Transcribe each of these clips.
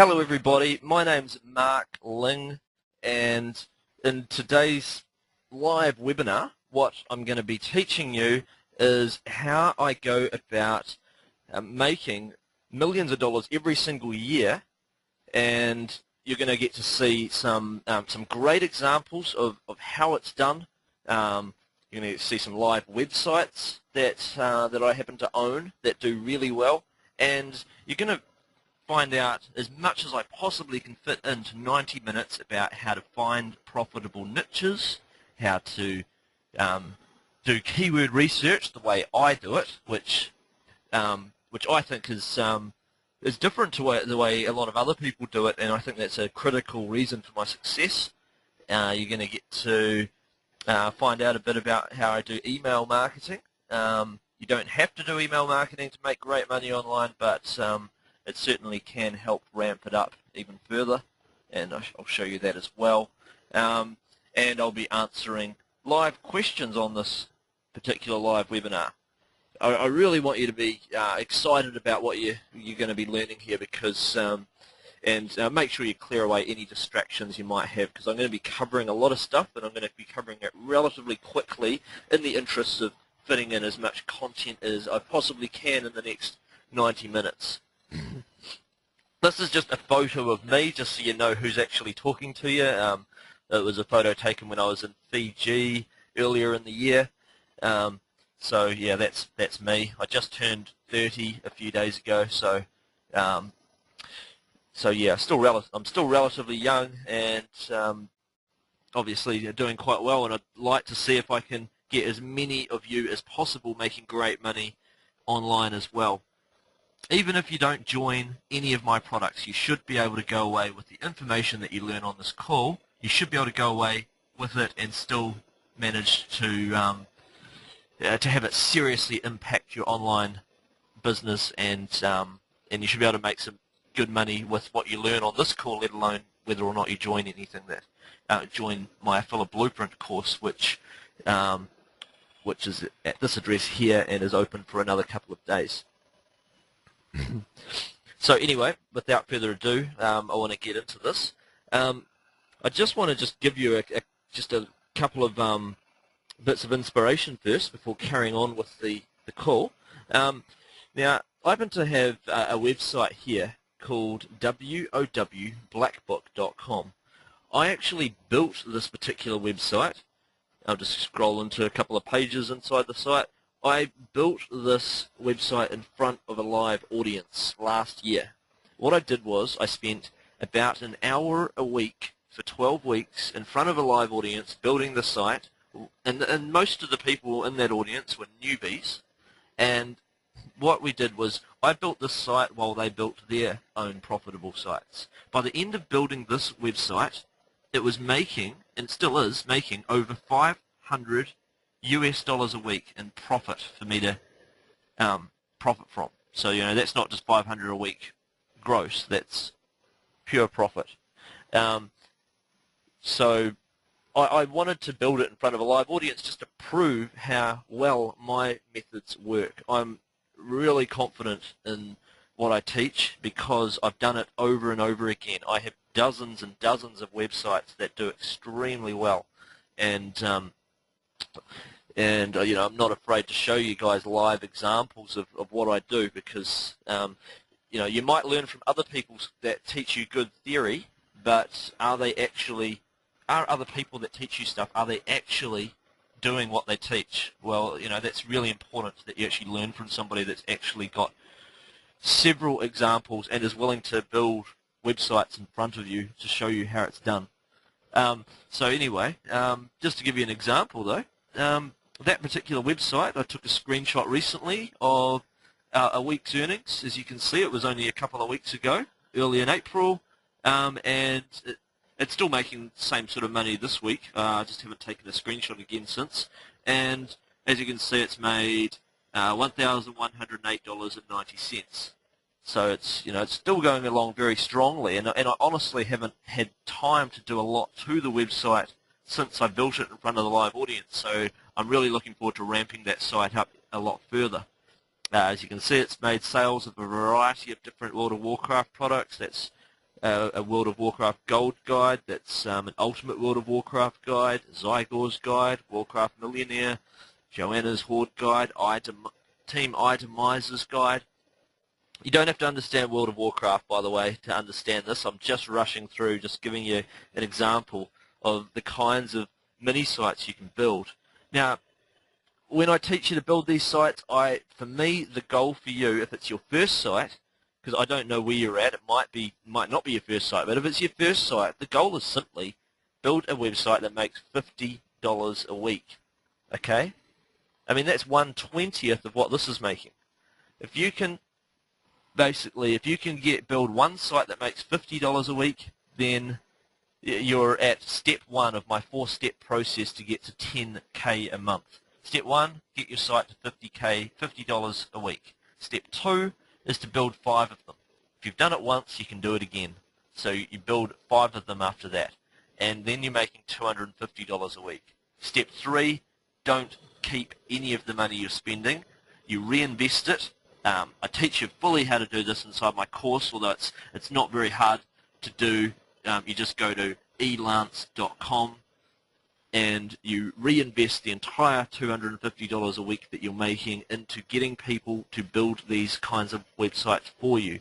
Hello everybody, my name's Mark Ling, and in today's live webinar what I'm going to be teaching you is how I go about making millions of dollars every single year, and you're going to get to see some great examples of how it's done. You're going to see some live websites that I happen to own that do really well, and you're going to find out as much as I possibly can fit into 90 minutes about how to find profitable niches, how to do keyword research the way I do it, which I think is different to the way a lot of other people do it, and I think that's a critical reason for my success. You're going to get to find out a bit about how I do email marketing. You don't have to do email marketing to make great money online, but it certainly can help ramp it up even further, and I'll show you that as well. And I'll be answering live questions on this particular live webinar. I really want you to be excited about what you're going to be learning here, because and make sure you clear away any distractions you might have, because I'm going to be covering a lot of stuff, and I'm going to be covering it relatively quickly in the interest of fitting in as much content as I possibly can in the next 90 minutes. This is just a photo of me, just so you know who's actually talking to you. It was a photo taken when I was in Fiji earlier in the year. So yeah, that's me. I just turned 30 a few days ago, so yeah, I'm still relatively young, and obviously doing quite well. And I'd like to see if I can get as many of you as possible making great money online as well. Even if you don't join any of my products, you should be able to go away with the information that you learn on this call. You should be able to go away with it and still manage to have it seriously impact your online business, and you should be able to make some good money with what you learn on this call, let alone whether or not you join anything that join my aFFiLO Blueprint course, which is at this address here and is open for another couple of days. So anyway, without further ado, I want to get into this. I just want to give you a couple of bits of inspiration first before carrying on with the call. Now, I happen to have a website here called wowblackbook.com. I actually built this particular website. I'll just scroll into a couple of pages inside the site. I built this website in front of a live audience last year. What I did was I spent about an hour a week for 12 weeks in front of a live audience building the site, and most of the people in that audience were newbies. And what we did was I built this site while they built their own profitable sites. By the end of building this website, it was making, and still is making, over $500 US a week in profit for me to profit from. So that's not just 500 a week gross, that's pure profit. So I wanted to build it in front of a live audience just to prove how well my methods work. I'm really confident in what I teach because I've done it over and over again. I have dozens and dozens of websites that do extremely well, and I'm not afraid to show you guys live examples of what I do, because you might learn from other people that teach you good theory, but are other people that teach you stuff, are they actually doing what they teach? Well, that's really important, that you actually learn from somebody that's actually got several examples and is willing to build websites in front of you to show you how it's done. So anyway, just to give you an example though, that particular website, I took a screenshot recently of a week's earnings. As you can see, it was only a couple of weeks ago, early in April, and it's still making the same sort of money this week. I just haven't taken a screenshot again since. And as you can see, it's made $1,108.90. So it's still going along very strongly, and I honestly haven't had time to do a lot to the website since I built it in front of the live audience. So I'm really looking forward to ramping that site up a lot further. As you can see, it's made sales of a variety of different World of Warcraft products. That's a World of Warcraft Gold guide, that's an Ultimate World of Warcraft guide, Zygor's guide, Warcraft Millionaire, Joanna's Horde guide, Team Itemizer's guide. You don't have to understand World of Warcraft, by the way, to understand this. I'm just rushing through, just giving you an example of the kinds of mini sites you can build. Now, when I teach you to build these sites, for me, the goal for you, if it's your first site, because I don't know where you're at, it might not be your first site, but if it's your first site, the goal is simply build a website that makes $50 a week. Okay? I mean, that's 1/20th of what this is making. If you can build one site that makes $50 a week, then you're at step 1 of my 4-step process to get to $10K a month. Step 1, get your site to $50 a week. Step 2 is to build 5 of them. If you've done it once, you can do it again. So you build 5 of them after that, and then you're making $250 a week. Step 3, don't keep any of the money you're spending. You reinvest it. I teach you fully how to do this inside my course, although it's not very hard to do. You just go to elance.com and you reinvest the entire $250 a week that you're making into getting people to build these kinds of websites for you.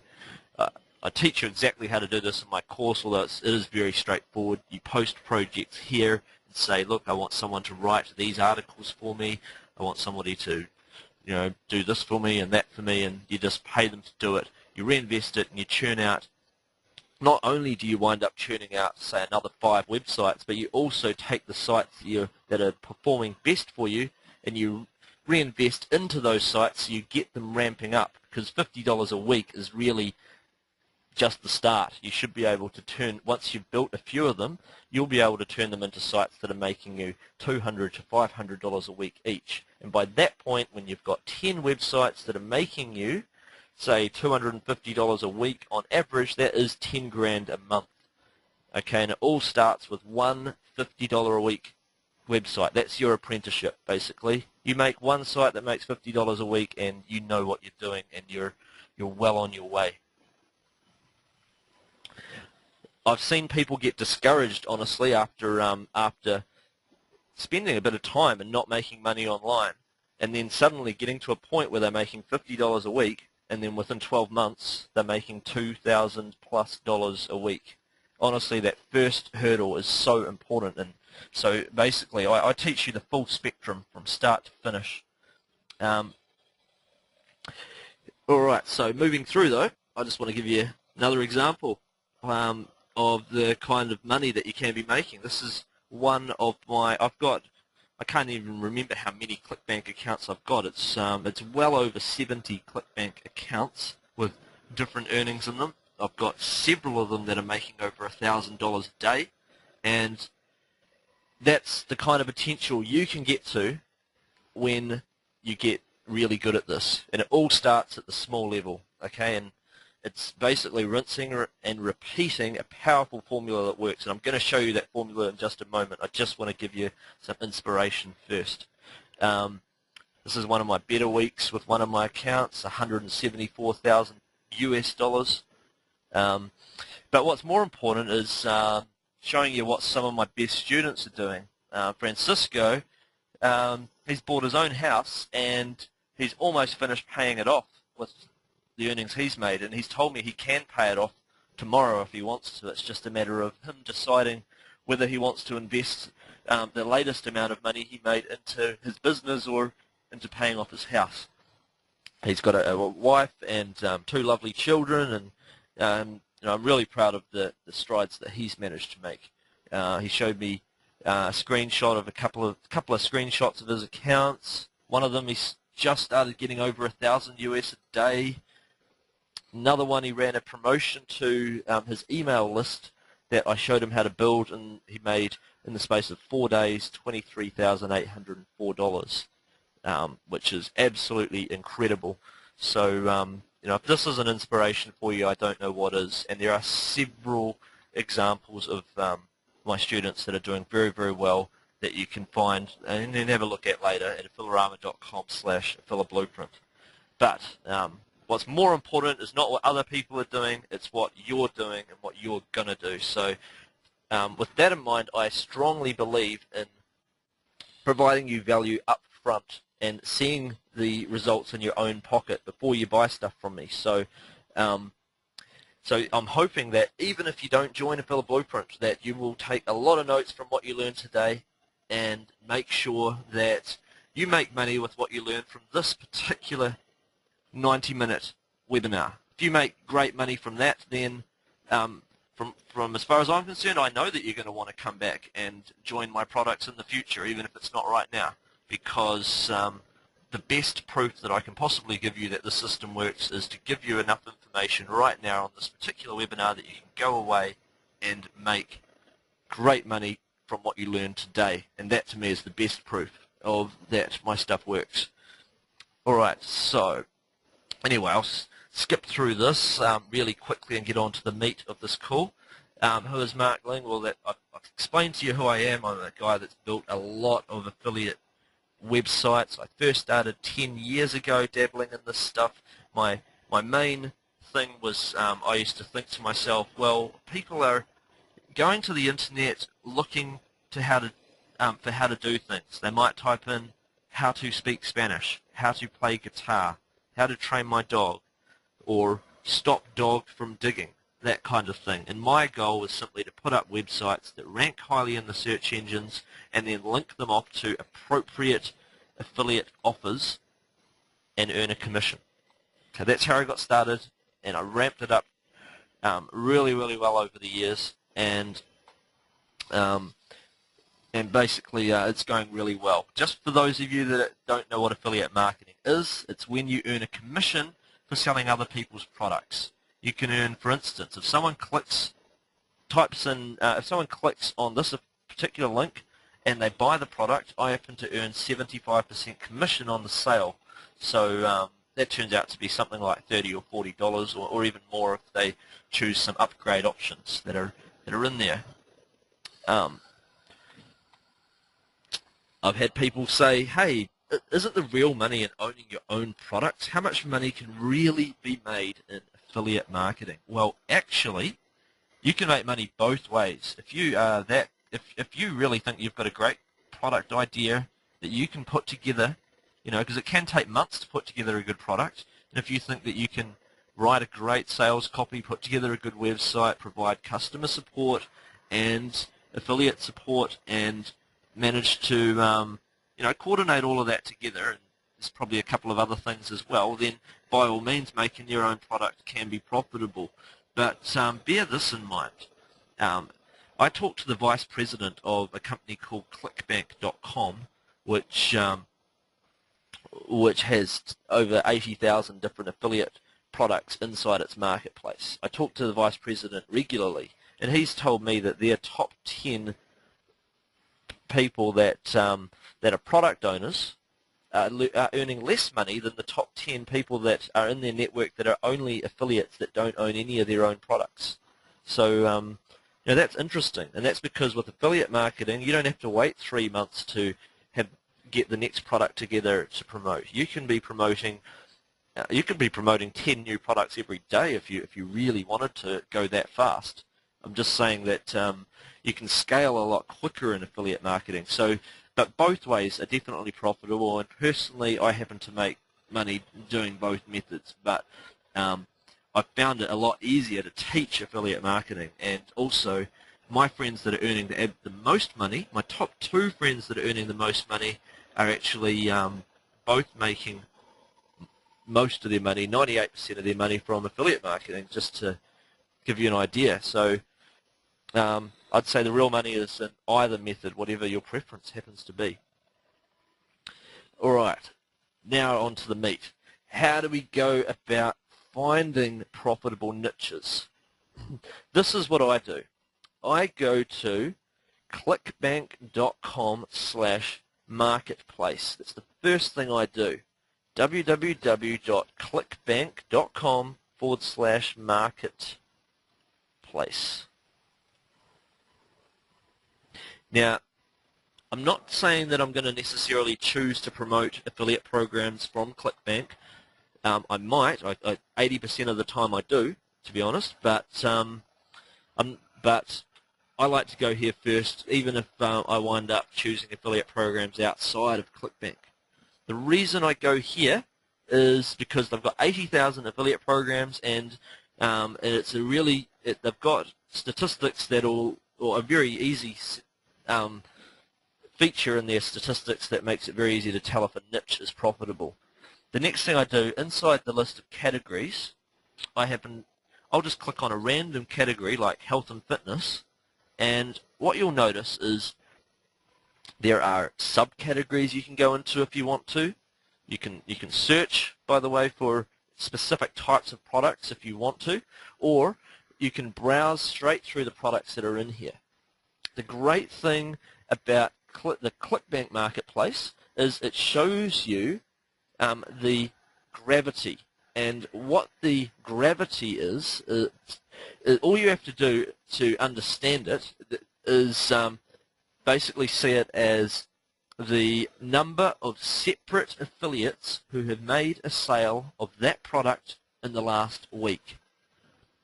I teach you exactly how to do this in my course, although it is very straightforward. You post projects here and say, look, I want someone to write these articles for me. I want somebody to do this for me and that for me, and you just pay them to do it. You reinvest it and you churn out. Not only do you wind up churning out, say, another 5 websites, but you also take the sites that are performing best for you and you reinvest into those sites so you get them ramping up, because $50 a week is really just the start. You should be able to once you've built a few of them, you'll be able to turn them into sites that are making you $200 to $500 a week each. And by that point, when you've got 10 websites that are making you, say, $250 a week on average, that is 10 grand a month. Okay, and it all starts with one $50 a week website. That's your apprenticeship, basically. You make one site that makes $50 a week, and you know what you're doing, and you're well on your way. I've seen people get discouraged, honestly, after spending a bit of time and not making money online, and then suddenly getting to a point where they're making $50 a week, and then within 12 months they're making $2,000+ a week. Honestly, that first hurdle is so important, and so basically I teach you the full spectrum from start to finish. Alright, so moving through though, I just want to give you another example of the kind of money that you can be making. This is one of I can't even remember how many ClickBank accounts I've got. It's well over 70 ClickBank accounts with different earnings in them. I've got several of them that are making over $1,000 a day, and that's the kind of potential you can get to when you get really good at this. And it all starts at the small level, okay? And it's basically rinsing and repeating a powerful formula that works. And I'm going to show you that formula in just a moment. I just want to give you some inspiration first. This is one of my better weeks with one of my accounts, $174,000 US. But what's more important is showing you what some of my best students are doing. Francisco, he's bought his own house and he's almost finished paying it off with the earnings he's made, and he's told me he can pay it off tomorrow if he wants to. It's just a matter of him deciding whether he wants to invest the latest amount of money he made into his business or into paying off his house. He's got a wife and 2 lovely children, and I'm really proud of the strides that he's managed to make. He showed me a screenshot of a couple of screenshots of his accounts. One of them, he's just started getting over $1,000 US a day. Another one, he ran a promotion to his email list that I showed him how to build, and he made, in the space of 4 days, $23,804, which is absolutely incredible. So, if this is an inspiration for you, I don't know what is. And there are several examples of my students that are doing very, very well that you can find and then have a look at later at aFFiloRaMa.com/AFFiloBlueprint. But what's more important is not what other people are doing, it's what you're doing and what you're going to do. So with that in mind, I strongly believe in providing you value up front and seeing the results in your own pocket before you buy stuff from me. So I'm hoping that even if you don't join aFFiLO Blueprint, that you will take a lot of notes from what you learned today and make sure that you make money with what you learned from this particular 90-minute webinar. If you make great money from that, then from as far as I'm concerned, I know that you're going to want to come back and join my products in the future, even if it's not right now, because the best proof that I can possibly give you that the system works is to give you enough information right now on this particular webinar that you can go away and make great money from what you learned today. And that to me is the best proof of that my stuff works. Alright, so anyway, I'll skip through this really quickly and get on to the meat of this call. Who is Mark Ling? Well, I've explained to you who I am. I'm a guy that's built a lot of affiliate websites. I first started 10 years ago dabbling in this stuff. My main thing was I used to think to myself, well, people are going to the internet looking to for how to do things. They might type in how to speak Spanish, how to play guitar, how to train my dog, or stop dog from digging, that kind of thing. And my goal was simply to put up websites that rank highly in the search engines and then link them off to appropriate affiliate offers and earn a commission. So that's how I got started, and I ramped it up really, really well over the years, and basically it's going really well. Just for those of you that don't know what affiliate marketing is, it's when you earn a commission for selling other people's products. You can earn, for instance, if someone clicks on this particular link and they buy the product, I happen to earn 75% commission on the sale. So that turns out to be something like $30 or $40, or even more if they choose some upgrade options that are in there. I've had people say, hey, isn't the real money in owning your own products? How much money can really be made in affiliate marketing? Well, actually, you can make money both ways. If you if you really think you've got a great product idea that you can put together, because it can take months to put together a good product, and if you think that you can write a great sales copy, put together a good website, provide customer support and affiliate support, and manage to coordinate all of that together, and there's probably a couple of other things as well, then by all means making your own product can be profitable. But bear this in mind. I talked to the vice president of a company called clickbank.com, which has over 80,000 different affiliate products inside its marketplace. I talk to the vice president regularly, and he's told me that their top 10 people that are product owners are earning less money than the top 10 people that are in their network that are only affiliates that don't own any of their own products. So that's interesting, and that's because with affiliate marketing you don't have to wait 3 months to get the next product together to promote. You can be promoting 10 new products every day if you really wanted to go that fast. I'm just saying that you can scale a lot quicker in affiliate marketing. But both ways are definitely profitable, and personally I happen to make money doing both methods. But I've found it a lot easier to teach affiliate marketing, and also my friends that are earning the most money, my top 2 friends that are earning the most money, are actually both making most of their money, 98% of their money, from affiliate marketing, just to give you an idea. So I'd say the real money is in either method, whatever your preference happens to be. Alright, now on to the meat. How do we go about finding profitable niches? This is what I do. I go to clickbank.com/marketplace. That's the first thing I do. www.clickbank.com/marketplace. Now, I'm not saying that I'm going to necessarily choose to promote affiliate programs from ClickBank. I might. 80% of the time I do, to be honest. But but I like to go here first, even if I wind up choosing affiliate programs outside of ClickBank. The reason I go here is because they've got 80,000 affiliate programs, and it's a really they've got statistics or a very easy feature in their statistics that makes it very easy to tell if a niche is profitable. The next thing I do, inside the list of categories, I'll just click on a random category like health and fitness, and what you'll notice is there are subcategories you can go into if you want to. You can search, by the way, for specific types of products if you want to, or you can browse straight through the products that are in here. The great thing about the ClickBank marketplace is it shows you the gravity, and what the gravity is all you have to do to understand it is basically see it as the number of separate affiliates who have made a sale of that product in the last week.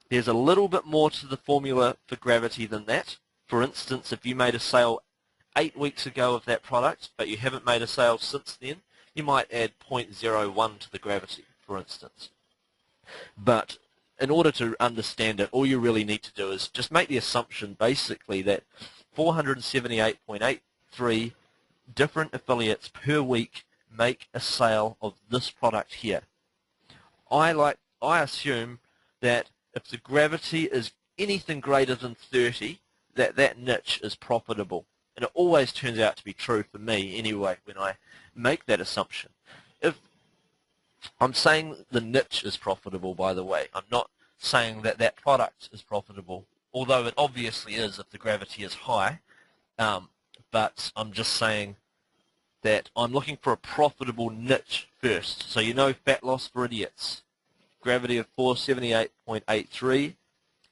There's a little bit more to the formula for gravity than that. For instance, if you made a sale 8 weeks ago of that product, but you haven't made a sale since then, you might add 0.01 to the gravity, for instance. But in order to understand it, all you really need to do is just make the assumption, basically, that 478.83 different affiliates per week make a sale of this product here. I assume that if the gravity is anything greater than 30, that niche is profitable. And it always turns out to be true for me anyway when I make that assumption. If I'm saying the niche is profitable, by the way, I'm not saying that that product is profitable, although it obviously is if the gravity is high, but I'm just saying that I'm looking for a profitable niche first. So you know fat loss for idiots, gravity of 478.83.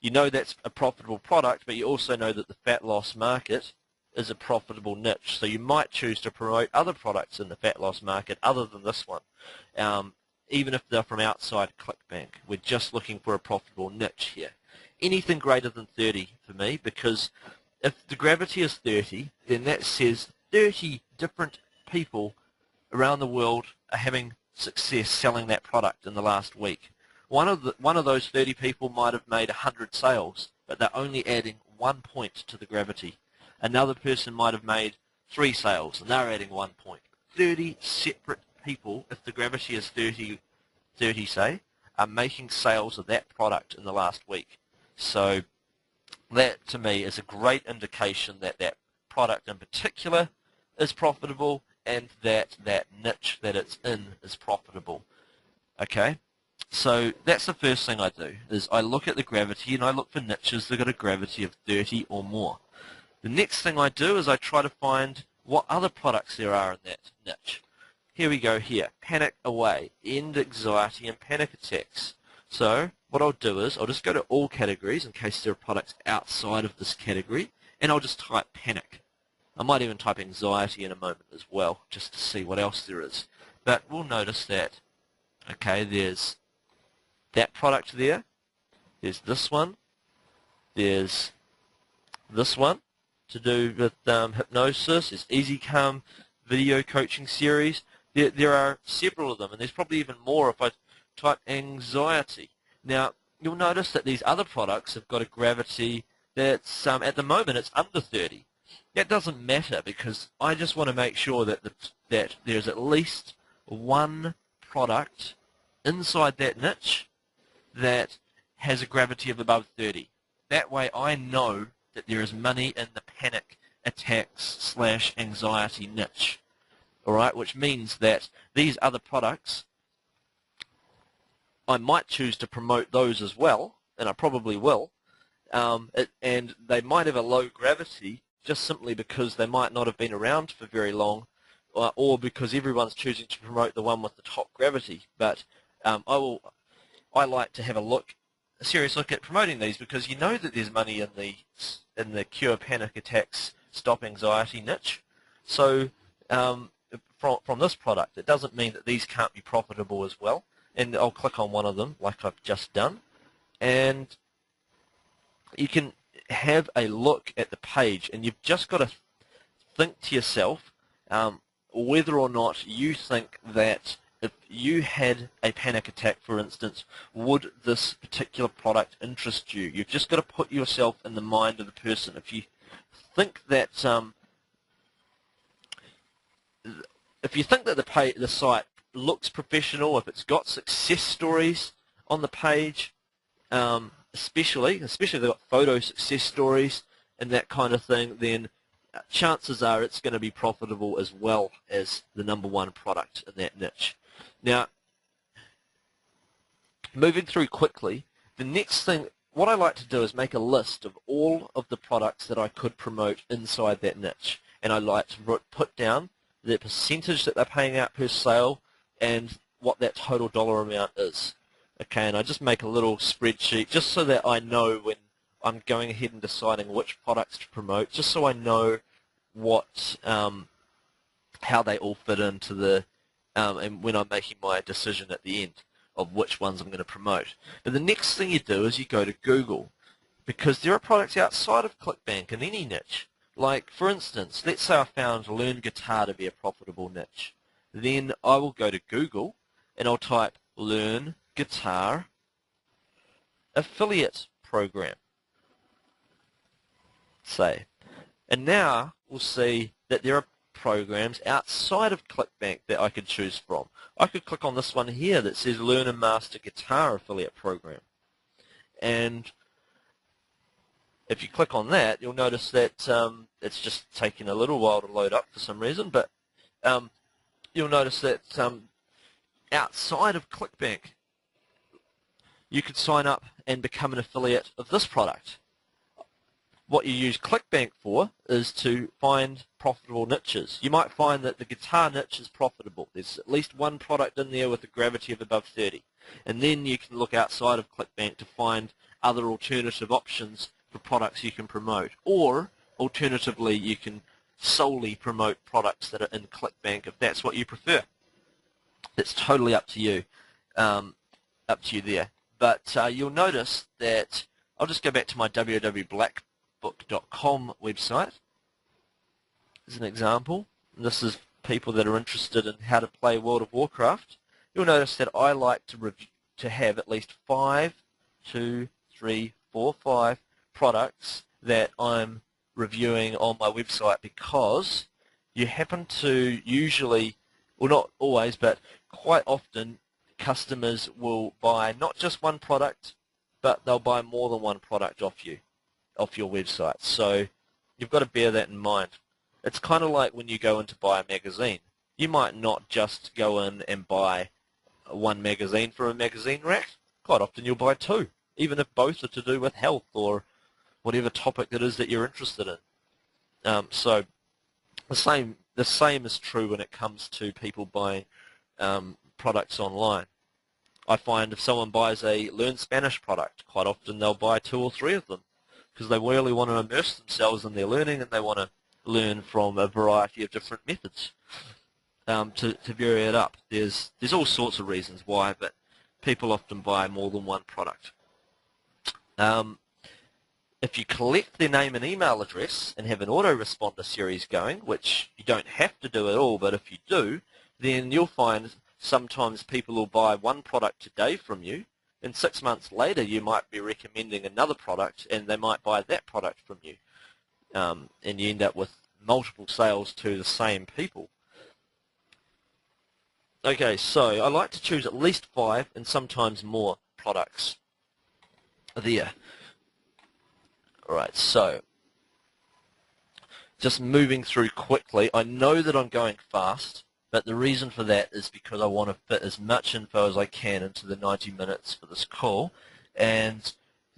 You know that's a profitable product, but you also know that the fat loss market is a profitable niche. So you might choose to promote other products in the fat loss market other than this one, even if they're from outside ClickBank. We're just looking for a profitable niche here. Anything greater than 30 for me, because if the gravity is 30, then that says 30 different people around the world are having success selling that product in the last week. One of those 30 people might have made 100 sales, but they're only adding 1 point to the gravity. Another person might have made 3 sales, and they're adding 1 point. 30 separate people, if the gravity is 30 say, are making sales of that product in the last week. So that, to me, is a great indication that that product in particular is profitable, and that that niche that it's in is profitable. Okay? So that's the first thing I do, is I look at the gravity and I look for niches that got a gravity of 30 or more. The next thing I do is I try to find what other products there are in that niche. Here we go here, panic away, end anxiety and panic attacks. So what I'll do is I'll just go to all categories in case there are products outside of this category, and I'll just type panic. I might even type anxiety in a moment as well, just to see what else there is. But we'll notice that, okay, there's that product there, there's this one, there's this one to do with hypnosis, there's Easy Calm video coaching series. There are several of them, and there's probably even more if I type anxiety. Now, you'll notice that these other products have got a gravity that's, at the moment, it's under 30. That doesn't matter, because I just want to make sure that that there's at least one product inside that niche that has a gravity of above 30. That way I know that there is money in the panic attacks / anxiety niche. Alright, which means that these other products, I might choose to promote those as well, and I probably will, and they might have a low gravity just simply because they might not have been around for very long, or because everyone's choosing to promote the one with the top gravity. But I like to have a serious look at promoting these, because you know that there's money in the cure panic attacks, stop anxiety niche. So from this product, it doesn't mean that these can't be profitable as well. and I'll click on one of them like I've just done, and you can have a look at the page, and you've just got to think to yourself whether or not you think that if you had a panic attack, for instance, would this particular product interest you? You've just got to put yourself in the mind of the person. If you think that the site looks professional, if it's got success stories on the page, especially if they've got photo success stories and that kind of thing, then chances are it's going to be profitable as well as the #1 product in that niche. Now, moving through quickly, the next thing, what I like to do is make a list of all of the products that I could promote inside that niche, and I like to put down the percentage that they're paying out per sale and what that total dollar amount is. Okay, and I just make a little spreadsheet just so that I know when I'm going ahead and deciding which products to promote, just so I know what how they all fit into the and when I'm making my decision at the end of which ones I'm going to promote. But the next thing you do is you go to Google, because there are products outside of ClickBank in any niche. Like, for instance, let's say I found Learn Guitar to be a profitable niche. Then I will go to Google and I'll type Learn Guitar Affiliate Program, say. And now we'll see that there are programs outside of ClickBank that I could choose from. I could click on this one here that says Learn and Master Guitar Affiliate Program. And if you click on that, you'll notice that it's just taking a little while to load up for some reason, but you'll notice that outside of ClickBank, you could sign up and become an affiliate of this product. What you use ClickBank for is to find profitable niches. You might find that the guitar niche is profitable. There's at least one product in there with a gravity of above 30. And then you can look outside of ClickBank to find other alternative options for products you can promote. Or, alternatively, you can solely promote products that are in ClickBank if that's what you prefer. It's totally up to you, there. But you'll notice that I'll just go back to my www.blackbook.com website as an example. And this is people that are interested in how to play World of Warcraft. You'll notice that I like to have at least 5 products that I'm reviewing on my website, because you happen to usually, well, not always, but quite often, customers will buy not just one product, but they'll buy more than one product off your website. So you've got to bear that in mind. It's kind of like when you go in to buy a magazine. You might not just go in and buy one magazine from a magazine rack. Quite often you'll buy 2, even if both are to do with health or whatever topic it is that you're interested in. So the same is true when it comes to people buying products online. I find if someone buys a Learn Spanish product, quite often they'll buy 2 or 3 of them, because they really want to immerse themselves in their learning and they want to learn from a variety of different methods to vary it up. There's all sorts of reasons why, but people often buy more than one product. If you collect their name and email address and have an autoresponder series going, which you don't have to do at all, but if you do, then you'll find sometimes people will buy one product today from you, and 6 months later you might be recommending another product and they might buy that product from you. And you end up with multiple sales to the same people. Okay, so I like to choose at least 5 and sometimes more products there. Alright, so just moving through quickly. I know that I'm going fast, but the reason for that is because I want to fit as much info as I can into the 90 minutes for this call, and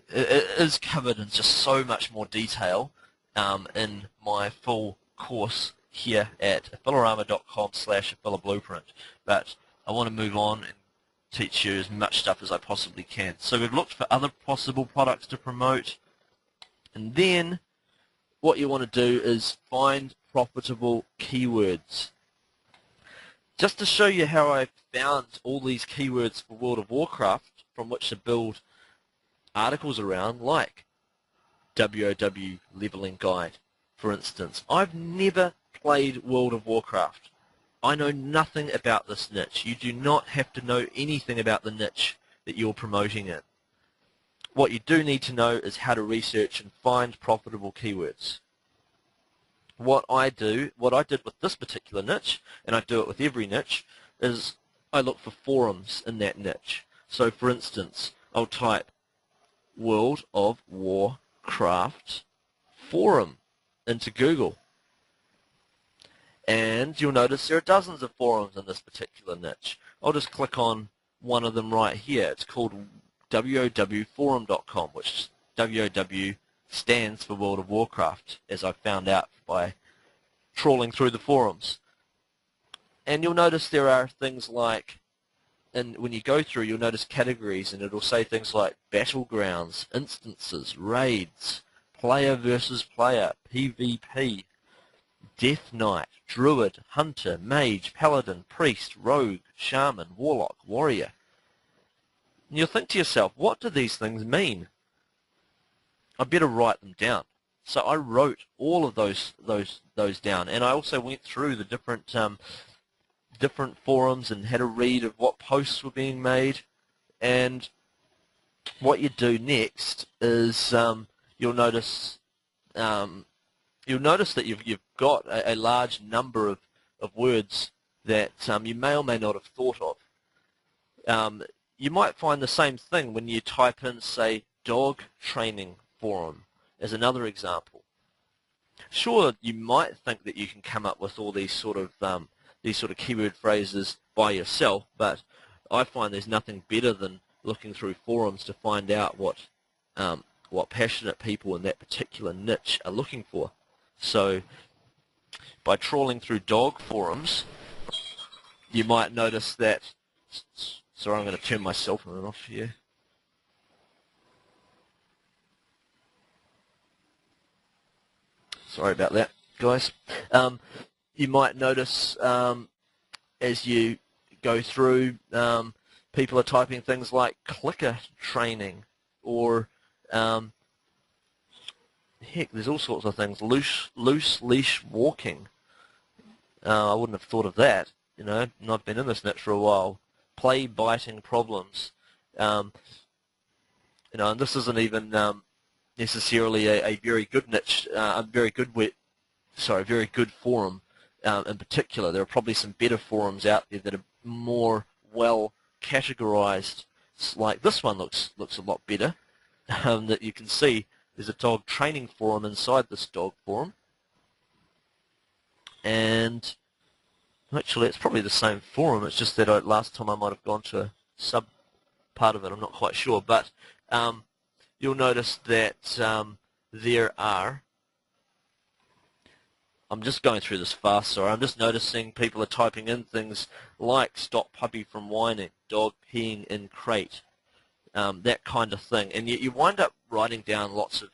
it is covered in just so much more detail in my full course here at aFFiloRaMa.com/AFFiloBlueprint. But I want to move on and teach you as much stuff as I possibly can. So we've looked for other possible products to promote, and then what you want to do is find profitable keywords. Just to show you how I found all these keywords for World of Warcraft from which to build articles around, like WoW Leveling Guide, for instance. I've never played World of Warcraft. I know nothing about this niche. You do not have to know anything about the niche that you're promoting in. What you do need to know is how to research and find profitable keywords. What I did with this particular niche, and I do it with every niche, is I look for forums in that niche. So for instance, I'll type World of Warcraft forum into Google. And you'll notice there are dozens of forums in this particular niche. I'll just click on one of them right here. It's called www.forum.com, which WoW stands for World of Warcraft, as I found out by trawling through the forums. And you'll notice there are things like, and when you go through, you'll notice categories, and it'll say things like battlegrounds, instances, raids, player versus player, PvP, Death Knight, Druid, Hunter, Mage, Paladin, Priest, Rogue, Shaman, Warlock, Warrior. And you'll think to yourself, what do these things mean? I better write them down. So I wrote all of those down, and I also went through the different forums and had a read of what posts were being made. And what you do next is you'll notice that you've got a large number of words that you may or may not have thought of. You might find the same thing when you type in, say, dog training forum as another example. Sure, you might think that you can come up with all these sort of keyword phrases by yourself, but I find there's nothing better than looking through forums to find out what passionate people in that particular niche are looking for. So by trawling through dog forums, you might notice that. Sorry, I'm going to turn my cell phone off here. Sorry about that, guys. You might notice as you go through, people are typing things like clicker training, or heck, there's all sorts of things. Loose leash walking. I wouldn't have thought of that. You know, and I've been in this niche for a while. Play biting problems. You know, and this isn't even necessarily a very good niche, a very good forum in particular. There are probably some better forums out there that are more well categorized. Like this one looks a lot better. That you can see there's a dog training forum inside this dog forum, and actually it's probably the same forum. It's just that last time I might have gone to a sub part of it. I'm not quite sure, but you'll notice that there are, I'm just going through this fast, sorry, I'm just noticing people are typing in things like stop puppy from whining, dog peeing in crate, that kind of thing. And you wind up writing down lots of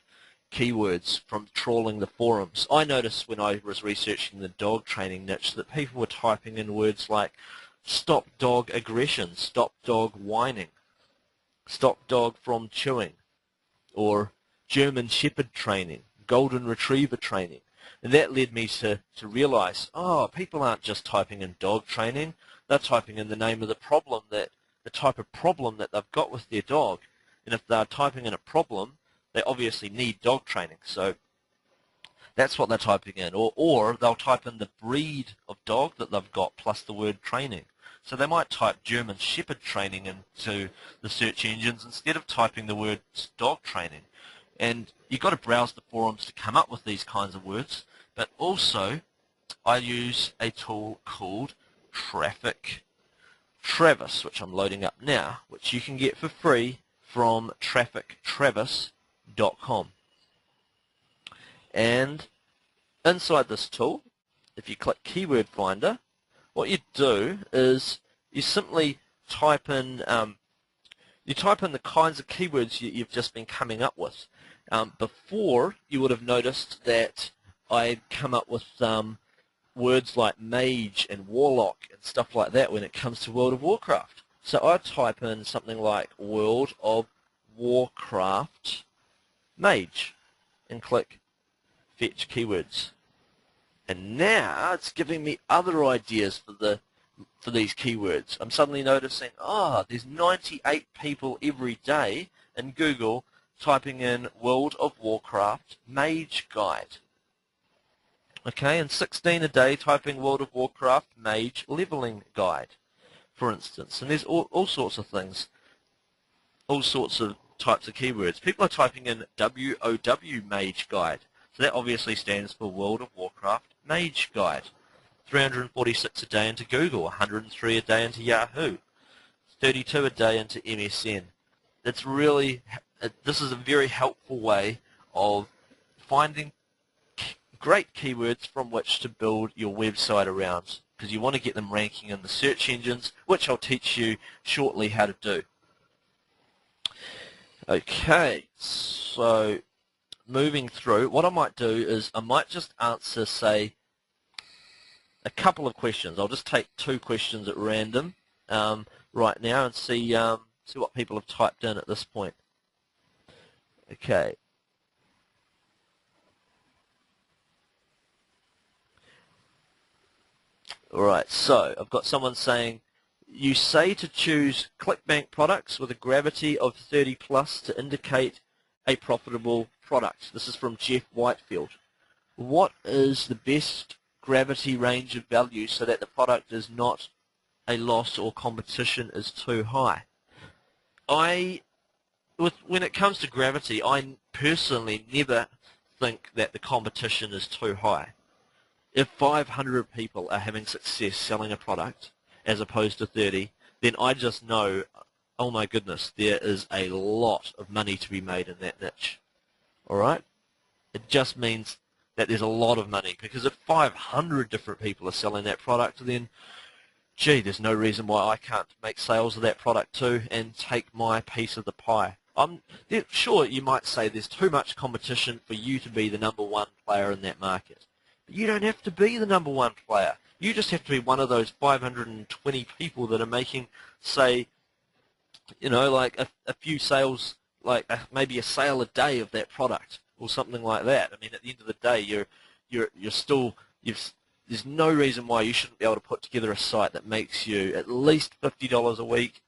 keywords from trawling the forums. I noticed when I was researching the dog training niche that people were typing in words like stop dog aggression, stop dog whining, stop dog from chewing, or German Shepherd training, Golden Retriever training. And that led me to realize, oh, people aren't just typing in dog training, they're typing in the name of the problem, the type of problem that they've got with their dog. And if they're typing in a problem, they obviously need dog training. So that's what they're typing in. Or they'll type in the breed of dog that they've got plus the word training. So they might type German Shepherd training into the search engines instead of typing the word dog training. And you've got to browse the forums to come up with these kinds of words. But also, I use a tool called Traffic Travis, which I'm loading up now, which you can get for free from traffictravis.com. And inside this tool, if you click Keyword Finder, what you do is you simply type in the kinds of keywords you've just been coming up with. Before, you would have noticed that I'd come up with words like mage and warlock and stuff like that when it comes to World of Warcraft. So I type in something like World of Warcraft mage and click fetch keywords. And now it's giving me other ideas for these keywords. I'm suddenly noticing, there's 98 people every day in Google typing in World of Warcraft Mage Guide. Okay, and 16 a day typing World of Warcraft Mage Leveling Guide, for instance. And there's all sorts of things, all sorts of types of keywords. People are typing in WOW Mage Guide. So that obviously stands for World of Warcraft Mage Guide. 346 a day into Google, 103 a day into Yahoo, 32 a day into MSN. It's really, this is a very helpful way of finding great keywords from which to build your website around, because you want to get them ranking in the search engines, which I'll teach you shortly how to do. Okay, so moving through, what I might do is I might just answer, say, a couple of questions. I'll just take 2 questions at random right now and see what people have typed in at this point. Okay. Alright, so I've got someone saying, you say to choose ClickBank products with a gravity of 30 plus to indicate a profitable product. This is from Jeff Whitefield. What is the best gravity range of value so that the product is not a loss or competition is too high? When it comes to gravity, I personally never think that the competition is too high. If 500 people are having success selling a product as opposed to 30, then I just know, oh my goodness, there is a lot of money to be made in that niche. Alright? It just means that there's a lot of money, because if 500 different people are selling that product, then gee, there's no reason why I can't make sales of that product too and take my piece of the pie. Sure, you might say there's too much competition for you to be the #1 player in that market. But you don't have to be the #1 player. You just have to be one of those 520 people that are making, say, like a few sales, like maybe a sale a day of that product or something like that. I mean, at the end of the day, there's no reason why you shouldn't be able to put together a site that makes you at least $50 a week,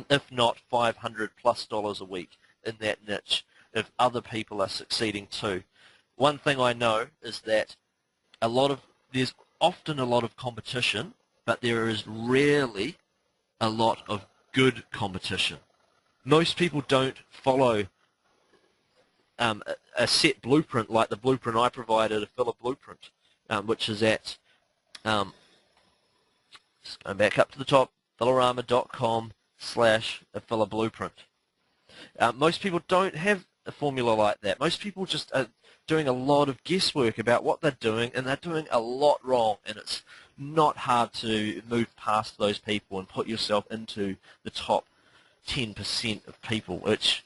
if not $500+ a week in that niche, if other people are succeeding too. One thing I know is that there's often a lot of competition, but there is rarely a lot of good competition. Most people don't follow a set blueprint like the blueprint I provided, aFFiloBlueprint, which is at, just going back up to the top, aFFiloRaMa.com/aFFiloBlueprint. Most people don't have a formula like that. Most people just are doing a lot of guesswork about what they're doing, and they're doing a lot wrong, and it's not hard to move past those people and put yourself into the top 10% of people, which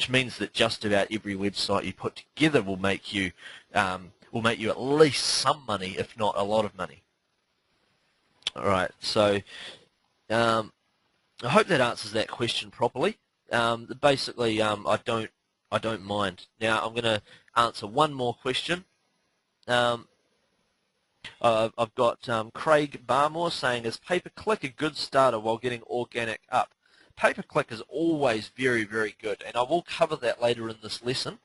means that just about every website you put together will make you at least some money, if not a lot of money. All right, so I hope that answers that question properly. Basically, I don't mind. Now I'm going to answer one more question. I've got Craig Barmore saying, is pay-per-click a good starter while getting organic up? Pay-per-click is always very, very good, and I will cover that later in this lesson.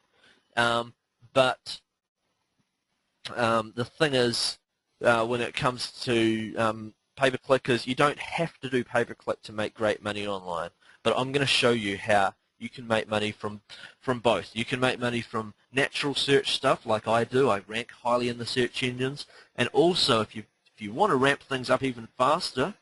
But the thing is, when it comes to pay-per-click, is you don't have to do pay-per-click to make great money online. But I'm going to show you how you can make money from both. You can make money from natural search stuff like I do. I rank highly in the search engines. And also, if you want to ramp things up even faster,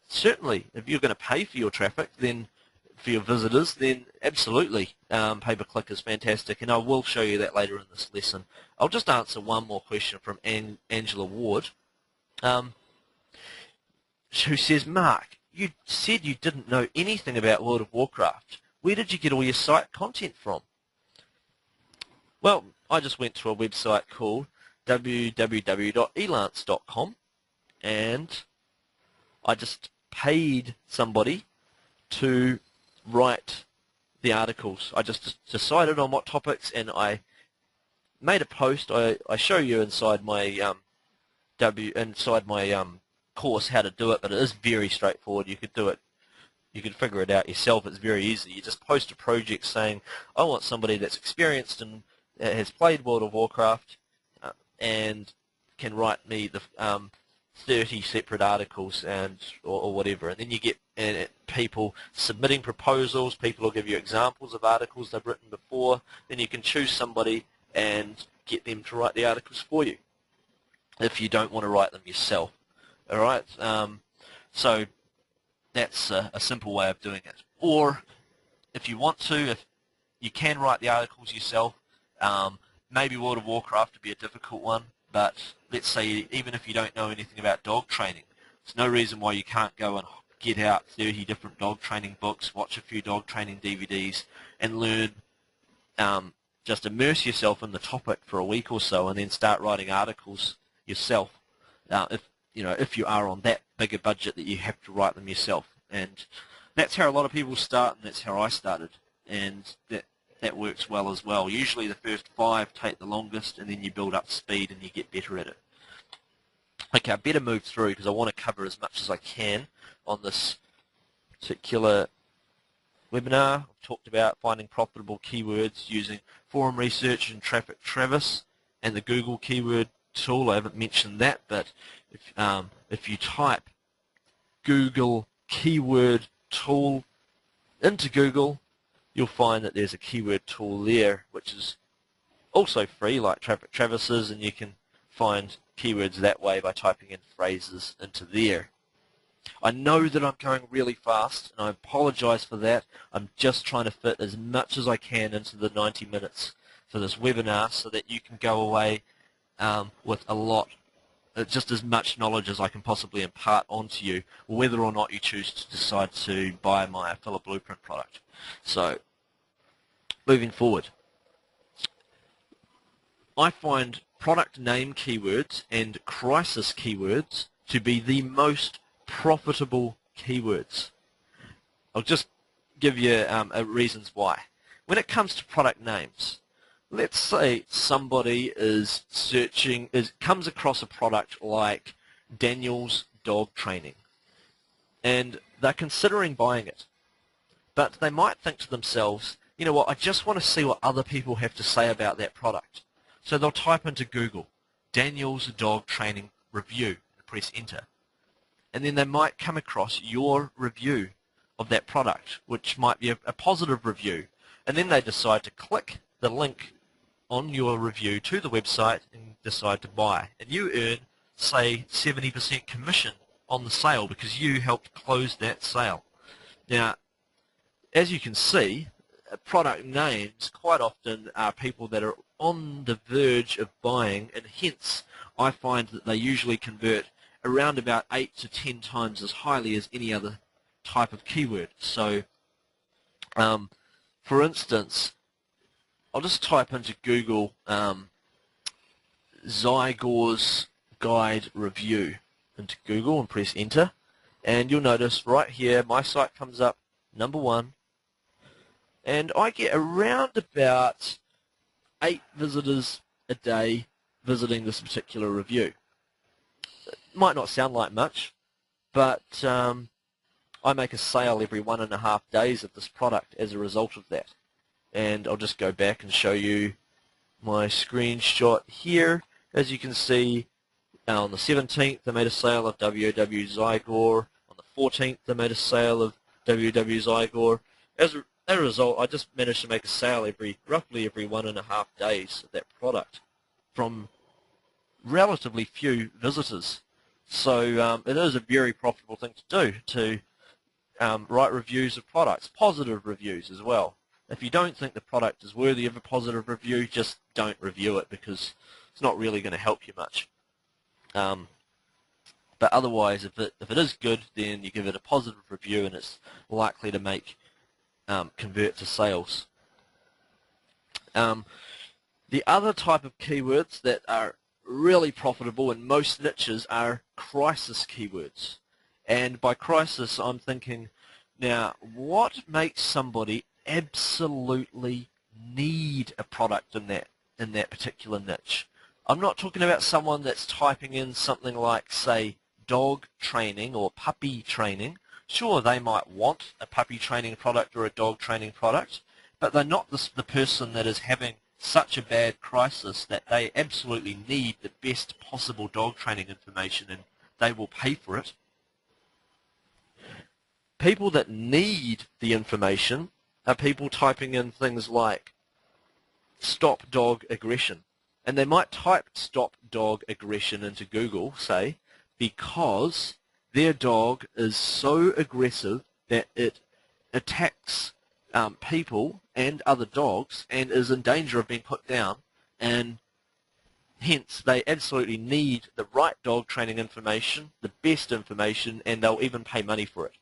certainly, if you're going to pay for your traffic, then for your visitors, then absolutely pay-per-click is fantastic. And I will show you that later in this lesson. I'll just answer one more question from Angela Ward, who says, Mark, you said you didn't know anything about World of Warcraft. Where did you get all your site content from? Well, I just went to a website called www.elance.com, and I just paid somebody to write the articles. I just decided on what topics, and I made a post. I show you inside my course how to do it, but it is very straightforward. You could do it. You could figure it out yourself. It's very easy. You just post a project saying, I want somebody that's experienced and has played World of Warcraft and can write me the 30 separate articles or whatever. And then you get people submitting proposals. People will give you examples of articles they've written before. Then you can choose somebody and get them to write the articles for you if you don't want to write them yourself. All right. So that's a simple way of doing it. Or if you want to, if you can write the articles yourself, maybe World of Warcraft would be a difficult one, but let's say even if you don't know anything about dog training, there's no reason why you can't go and get out 30 different dog training books, watch a few dog training DVDs, and learn, just immerse yourself in the topic for a week or so, and then start writing articles yourself. If you are on that bigger budget that you have to write them yourself. And that's how a lot of people start, and that's how I started. And that works well as well. Usually the first 5 take the longest, and then you build up speed and you get better at it. Okay, I better move through because I want to cover as much as I can on this particular webinar. I've talked about finding profitable keywords using forum research and Traffic Travis and the Google keyword tool. I haven't mentioned that, but if you type Google keyword tool into Google, you'll find that there's a keyword tool there which is also free, like Traffic Travis's, and you can find keywords that way by typing in phrases into there. I know that I'm going really fast, and I apologize for that. I'm just trying to fit as much as I can into the 90 minutes for this webinar so that you can go away with just as much knowledge as I can possibly impart onto you, whether or not you choose to decide to buy my aFFiLO Blueprint product. So, moving forward, I find product name keywords and crisis keywords to be the most profitable keywords. I'll just give you reasons why. When it comes to product names, let's say somebody comes across a product like Daniel's Dog Training, and they're considering buying it. But they might think to themselves, you know what, I just want to see what other people have to say about that product. So they'll type into Google, Daniel's Dog Training Review, and press enter. And then they might come across your review of that product, which might be a positive review. And then they decide to click the link on your review to the website and decide to buy. And you earn, say, 70% commission on the sale because you helped close that sale. Now, as you can see, product names quite often are people that are on the verge of buying, and hence I find that they usually convert around about 8 to 10 times as highly as any other type of keyword. So, for instance, I'll just type into Google Zygor's Guide Review into Google and press enter, and you'll notice right here my site comes up number 1, and I get around about 8 visitors a day visiting this particular review. It might not sound like much, but I make a sale every 1.5 days of this product as a result of that. And I'll just go back and show you my screenshot here. As you can see, on the 17th I made a sale of WW Zygor. On the 14th I made a sale of WW Zygor. As a result, I just managed to make a sale roughly every 1.5 days of that product from relatively few visitors. So it is a very profitable thing to do, to write reviews of products, positive reviews as well. If you don't think the product is worthy of a positive review, just don't review it because it's not really going to help you much. But otherwise, if it is good, then you give it a positive review and it's likely to convert to sales. The other type of keywords that are really profitable in most niches are crisis keywords. And by crisis, I'm thinking, now, what makes somebody absolutely need a product in that particular niche? I'm not talking about someone that's typing in something like, say, dog training or puppy training. Sure, they might want a puppy training product or a dog training product, but they're not the person that is having such a bad crisis that they absolutely need the best possible dog training information and they will pay for it. People that need the information are people typing in things like stop dog aggression. And they might type stop dog aggression into Google, say, because their dog is so aggressive that it attacks people and other dogs and is in danger of being put down, and hence they absolutely need the right dog training information, the best information, and they'll even pay money for it.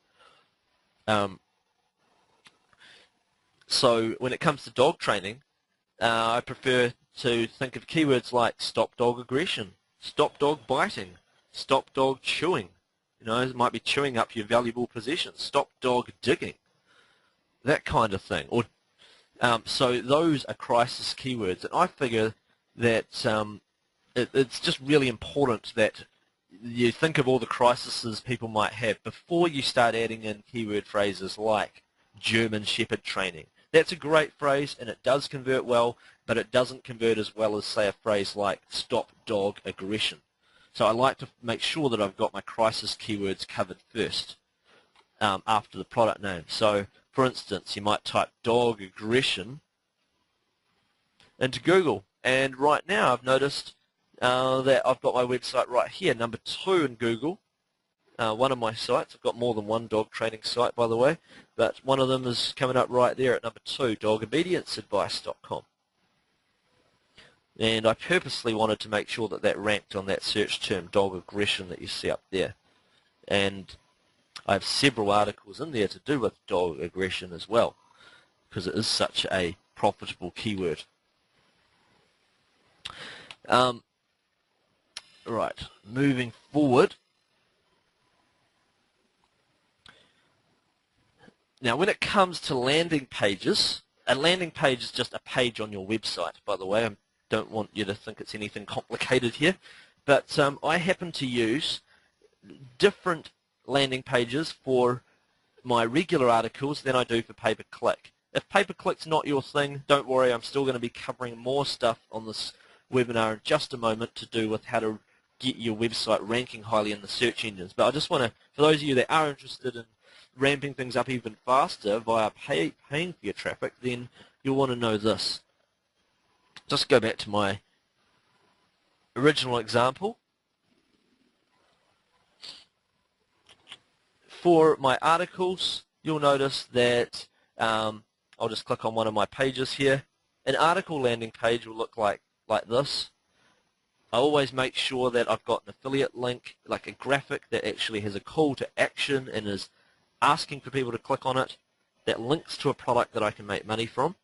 So when it comes to dog training, I prefer to think of keywords like stop dog aggression, stop dog biting, stop dog chewing. You know, it might be chewing up your valuable possessions, stop dog digging, that kind of thing. Or so those are crisis keywords, and I figure that it's just really important that you think of all the crises people might have before you start adding in keyword phrases like German Shepherd training. That's a great phrase and it does convert well, but it doesn't convert as well as, say, a phrase like stop dog aggression. So I like to make sure that I've got my crisis keywords covered first after the product name. So, for instance, you might type dog aggression into Google, and right now I've noticed that I've got my website right here, number 2 in Google. One of my sites, I've got more than one dog training site, by the way, but one of them is coming up right there at number 2, dogobedienceadvice.com. And I purposely wanted to make sure that that ranked on that search term, dog aggression, that you see up there. And I have several articles in there to do with dog aggression as well, because it is such a profitable keyword. Right, moving forward. Now, when it comes to landing pages, a landing page is just a page on your website, by the way. I don't want you to think it's anything complicated here. But I happen to use different landing pages for my regular articles than I do for pay-per-click. If pay-per-click's not your thing, don't worry. I'm still going to be covering more stuff on this webinar in just a moment to do with how to get your website ranking highly in the search engines. But I just want to, for those of you that are interested in ramping things up even faster via paying for your traffic, then you'll want to know this. Just go back to my original example. For my articles, you'll notice that I'll just click on one of my pages here. An article landing page will look like this. I always make sure that I've got an affiliate link, like a graphic that actually has a call to action and is asking for people to click on it, that links to a product that I can make money from.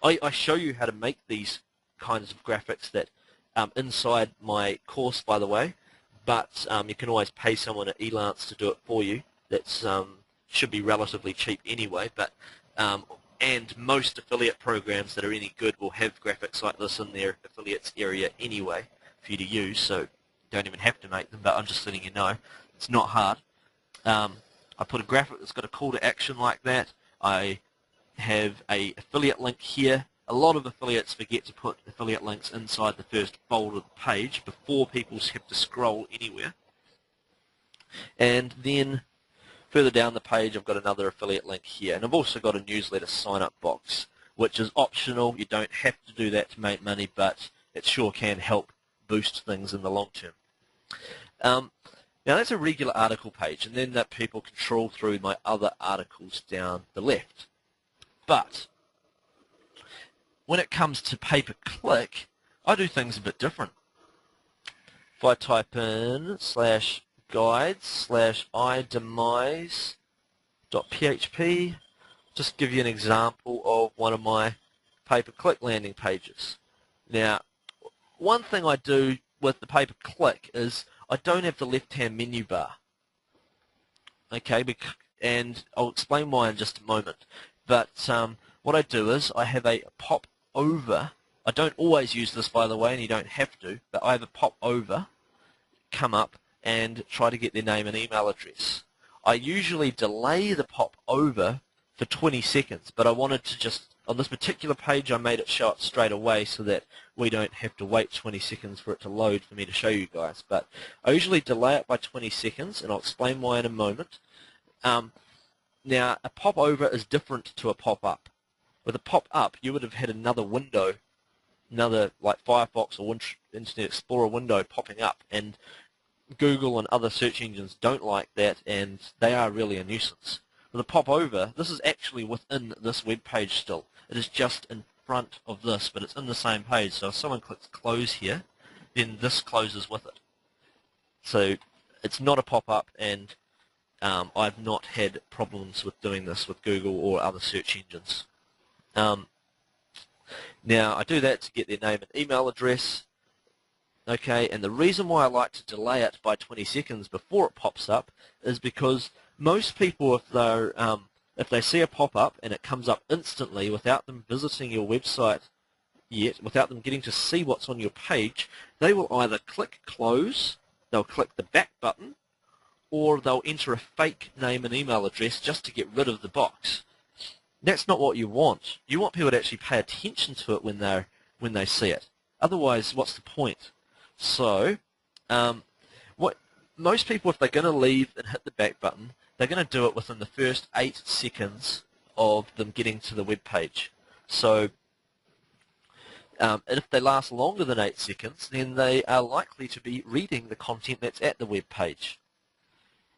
I show you how to make these kinds of graphics that inside my course, by the way, but you can always pay someone at Elance to do it for you. That's should be relatively cheap anyway, but and most affiliate programs that are any good will have graphics like this in their affiliates area anyway for you to use, so you don't even have to make them, but I'm just letting you know it's not hard. I put a graphic that's got a call to action like that. I have a affiliate link here. A lot of affiliates forget to put affiliate links inside the first fold of the page before people have to scroll anywhere. And then further down the page I've got another affiliate link here, and I've also got a newsletter sign-up box, which is optional. You don't have to do that to make money, but it sure can help boost things in the long term. Now that's a regular article page, and then that people can trawl through my other articles down the left. But when it comes to pay-per-click, I do things a bit different. If I type in /guides/iDemise.php, just give you an example of one of my pay-per-click landing pages. Now, one thing I do with the pay-per-click is I don't have the left-hand menu bar. Okay, and I'll explain why in just a moment. But what I do is I have a pop over. I don't always use this, by the way, and you don't have to, but I have a pop over come up and try to get their name and email address. I usually delay the pop over for 20 seconds, but I wanted to just, on this particular page, I made it show up straight away so that we don't have to wait 20 seconds for it to load for me to show you guys. But I usually delay it by 20 seconds, and I'll explain why in a moment. Now, a pop-over is different to a pop-up. With a pop-up, you would have had another window, another like Firefox or Internet Explorer window popping up, and Google and other search engines don't like that, and they are really a nuisance. With a pop-over, this is actually within this web page still. It is just in front of this, but it's in the same page. So if someone clicks close here, then this closes with it. So it's not a pop-up, and I've not had problems with doing this with Google or other search engines. Now, I do that to get their name and email address. Okay, and the reason why I like to delay it by 20 seconds before it pops up is because most people, if they see a pop-up and it comes up instantly without them visiting your website yet, without them getting to see what's on your page, they will either click close, they'll click the back button, or they'll enter a fake name and email address just to get rid of the box. That's not what you want. You want people to actually pay attention to it when they see it. Otherwise, what's the point? So, what most people, if they're going to leave and hit the back button, they're going to do it within the first 8 seconds of them getting to the web page. So, if they last longer than 8 seconds, then they are likely to be reading the content that's at the web page.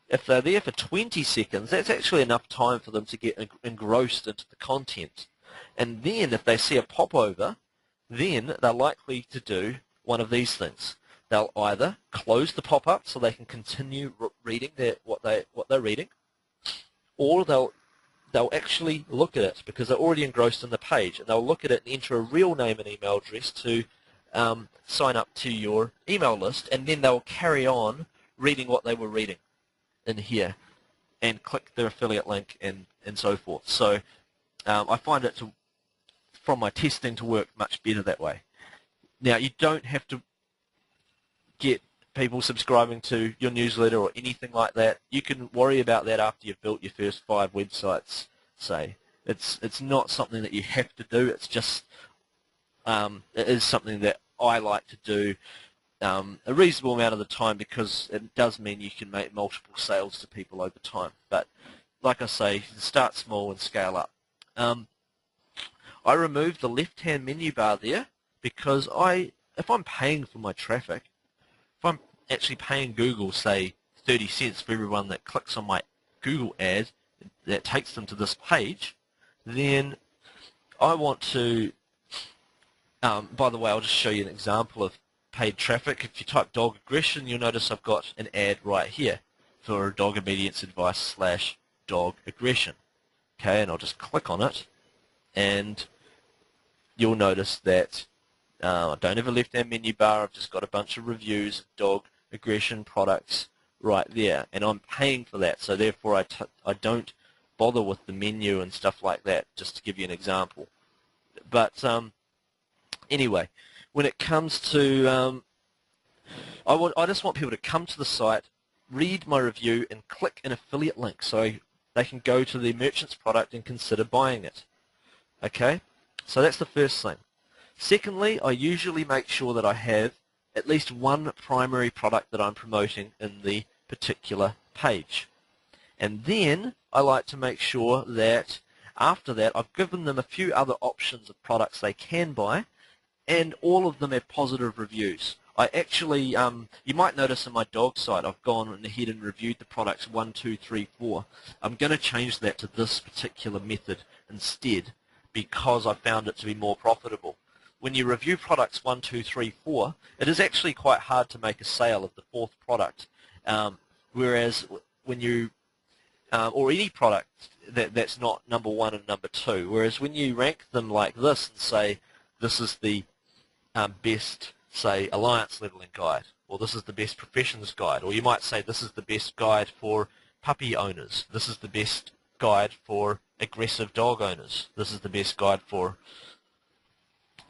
If they're there for 20 seconds, that's actually enough time for them to get engrossed into the content. And then if they see a popover, then they're likely to do one of these things. They'll either close the pop-up so they can continue reading what they're reading, or they'll actually look at it because they're already engrossed in the page, and they'll look at it and enter a real name and email address to sign up to your email list, and then they'll carry on reading what they were reading in here and click their affiliate link and so forth. So I find it from my testing to work much better that way. Now, you don't have to get people subscribing to your newsletter or anything like that. You can worry about that after you've built your first 5 websites, say. It's not something that you have to do. It's just it is something that I like to do a reasonable amount of the time, because it does mean you can make multiple sales to people over time. But like I say, you can start small and scale up. I removed the left-hand menu bar there because if I'm paying for my traffic, if I'm actually paying Google, say, 30 cents for everyone that clicks on my Google ad that takes them to this page, then I want to, by the way, I'll just show you an example of paid traffic. If you type dog aggression, you'll notice I've got an ad right here for dog obedience advice / dog aggression. Okay, and I'll just click on it, and you'll notice that I don't have a left-hand menu bar. I've just got a bunch of reviews of dog aggression products right there, and I'm paying for that, so therefore I don't bother with the menu and stuff like that, just to give you an example. But anyway, when it comes to, I just want people to come to the site, read my review, and click an affiliate link so they can go to the merchant's product and consider buying it. Okay, so that's the first thing. Secondly, I usually make sure that I have at least one primary product that I'm promoting in the particular page. And then I like to make sure that after that I've given them a few other options of products they can buy, and all of them have positive reviews. I actually, you might notice in my dog site, I've gone ahead and reviewed the products 1, 2, 3, 4. I'm going to change that to this particular method instead, because I found it to be more profitable. When you review products 1, 2, 3, 4, it is actually quite hard to make a sale of the 4th product. Whereas when you, or any product that's not number 1 and number 2, whereas when you rank them like this and say, this is the best say Alliance Leveling Guide, or this is the best professions guide, or you might say this is the best guide for puppy owners, this is the best guide for aggressive dog owners, this is the best guide for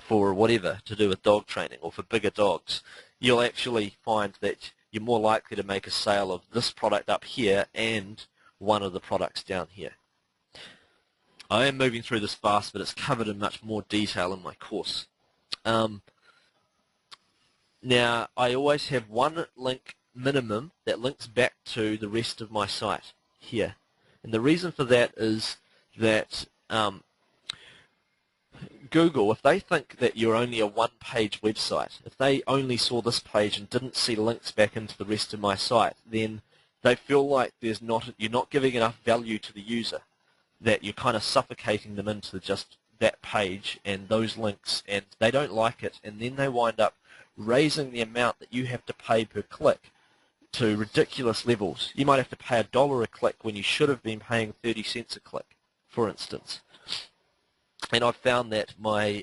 whatever to do with dog training or for bigger dogs. You'll actually find that you're more likely to make a sale of this product up here and one of the products down here. I am moving through this fast, but it's covered in much more detail in my course. Now, I always have one link minimum that links back to the rest of my site here. And the reason for that is that Google, if they think that you're only a one-page website, if they only saw this page and didn't see links back into the rest of my site, then they feel like you're not giving enough value to the user, that you're kind of suffocating them into just that page and those links, and they don't like it, and then they wind up raising the amount that you have to pay per click to ridiculous levels. You might have to pay $1 a click when you should have been paying 30 cents a click, for instance. And I've found that my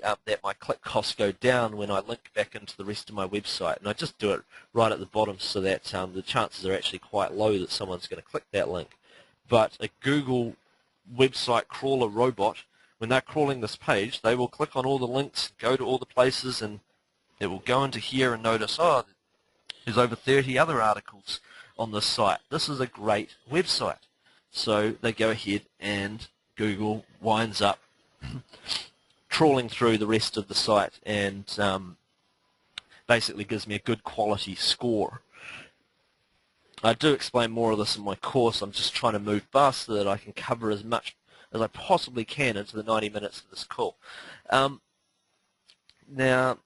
click costs go down when I link back into the rest of my website, and I just do it right at the bottom so that the chances are actually quite low that someone's going to click that link. But a Google website crawler robot, when they're crawling this page, they will click on all the links, go to all the places, and it will go into here and notice, oh, there's over 30 other articles on this site. This is a great website. So they go ahead and Google winds up trawling through the rest of the site and basically gives me a good quality score. I do explain more of this in my course. I'm just trying to move fast so that I can cover as much as I possibly can into the 90 minutes of this call. Now,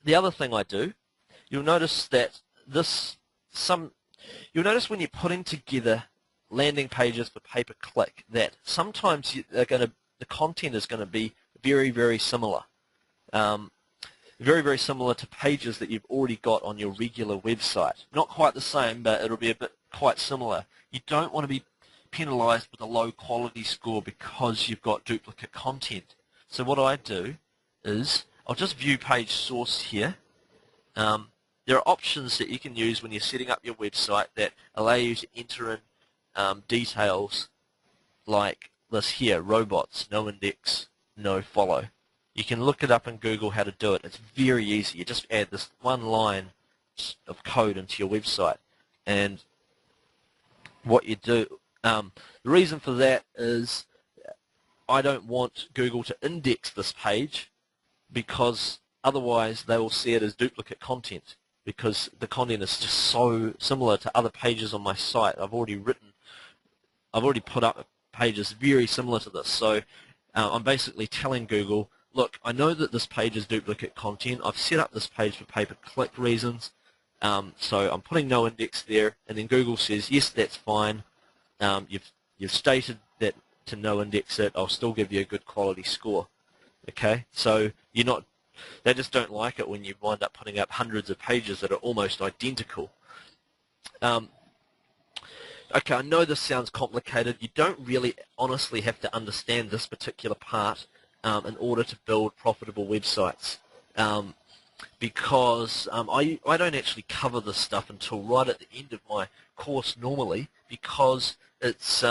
the other thing I do, you'll notice that you'll notice when you're putting together landing pages for pay-per-click that sometimes the content is going to be very, very similar. Very, very similar to pages that you've already got on your regular website. Not quite the same, but it'll be a bit quite similar. You don't want to be penalized with a low quality score because you've got duplicate content. So what I do is I'll just view page source here. There are options that you can use when you're setting up your website that allow you to enter in details like this here, robots, no index, no follow. You can look it up in Google how to do it. It's very easy. You just add this one line of code into your website. And what you do, the reason for that is I don't want Google to index this page because otherwise they will see it as duplicate content because the content is just so similar to other pages on my site. I've already put up pages very similar to this. So I'm basically telling Google, look, I know that this page is duplicate content. I've set up this page for pay-per-click reasons. So I'm putting no index there, and then Google says, yes, that's fine. You've stated that to no index it. I'll still give you a good quality score. Okay, so they just don't like it when you wind up putting up hundreds of pages that are almost identical. Okay, I know this sounds complicated. You don't really honestly have to understand this particular part in order to build profitable websites because I don't actually cover this stuff until right at the end of my course normally because it's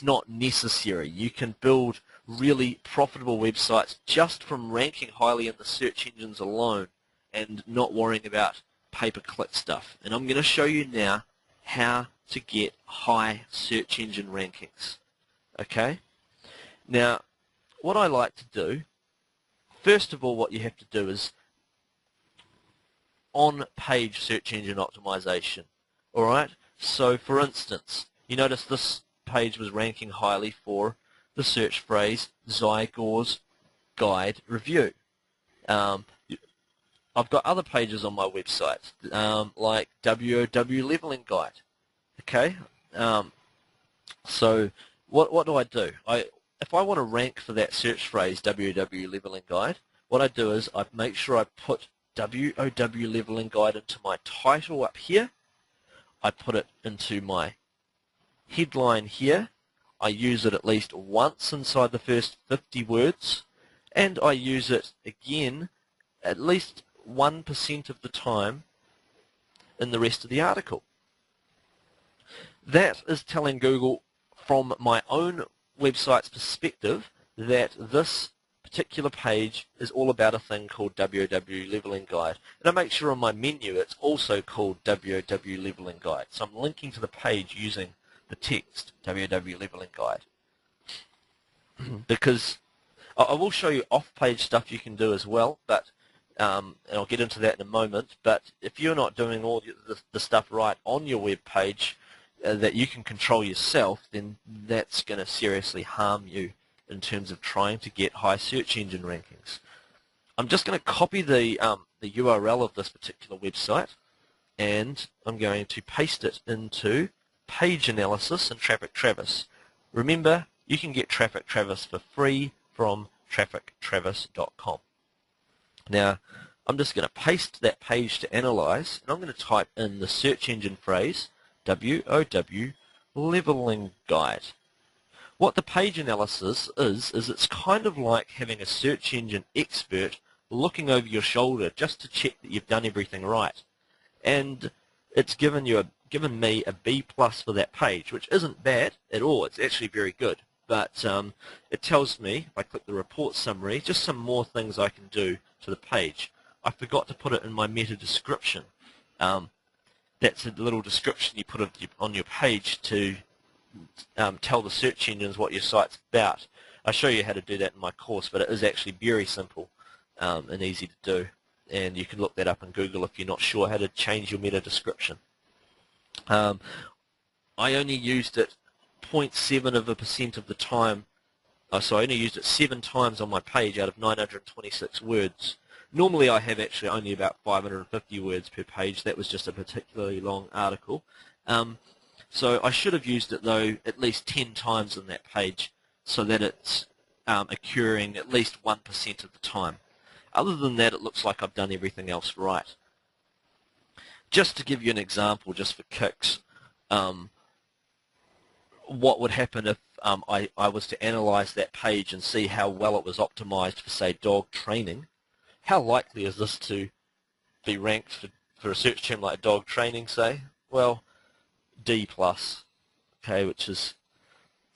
not necessary. You can build really profitable websites just from ranking highly in the search engines alone and not worrying about pay-per-click stuff. And I'm going to show you now how to get high search engine rankings. Okay? Now, what I like to do, first of all, what you have to do is on-page search engine optimization. Alright? So, for instance, you notice this page was ranking highly for the search phrase Zygore's Guide Review. I've got other pages on my website, like WOW Leveling Guide. Okay? So, what do I do? If I want to rank for that search phrase, WOW Leveling Guide, what I do is I make sure I put WOW Leveling Guide into my title up here. I put it into my headline here. I use it at least once inside the first 50 words. and I use it again at least 1% of the time in the rest of the article. That is telling Google from my own website's perspective that this particular page is all about a thing called WOW Leveling Guide. And I make sure on my menu it's also called WOW Leveling Guide. So I'm linking to the page using the text WOW Leveling Guide. Because I will show you off-page stuff you can do as well, but and I'll get into that in a moment. But if you're not doing all the stuff right on your web page that you can control yourself, then that's going to seriously harm you in terms of trying to get high search engine rankings. I'm just going to copy the URL of this particular website, and I'm going to paste it into Page Analysis and Traffic Travis. Remember, you can get Traffic Travis for free from traffictravis.com. Now, I'm just going to paste that page to analyze, and I'm going to type in the search engine phrase WOW Leveling Guide. What the page analysis is it's kind of like having a search engine expert looking over your shoulder just to check that you've done everything right. And it's given me a B+ for that page, which isn't bad at all. It's actually very good. But it tells me, if I click the report summary, just some more things I can do to the page. I forgot to put it in my meta description. That's a little description you put on your page to tell the search engines what your site's about. I'll show you how to do that in my course, but it is actually very simple and easy to do. And you can look that up in Google if you're not sure how to change your meta description. I only used it 0.7% of the time. So I only used it 7 times on my page out of 926 words. Normally I have actually only about 550 words per page. That was just a particularly long article. So I should have used it, though, at least 10 times on that page so that it's occurring at least 1% of the time. Other than that, it looks like I've done everything else right. Just to give you an example, just for kicks, what would happen if I was to analyze that page and see how well it was optimized for, say, dog training? How likely is this to be ranked for a search term like dog training, say? Well, D+, okay, which is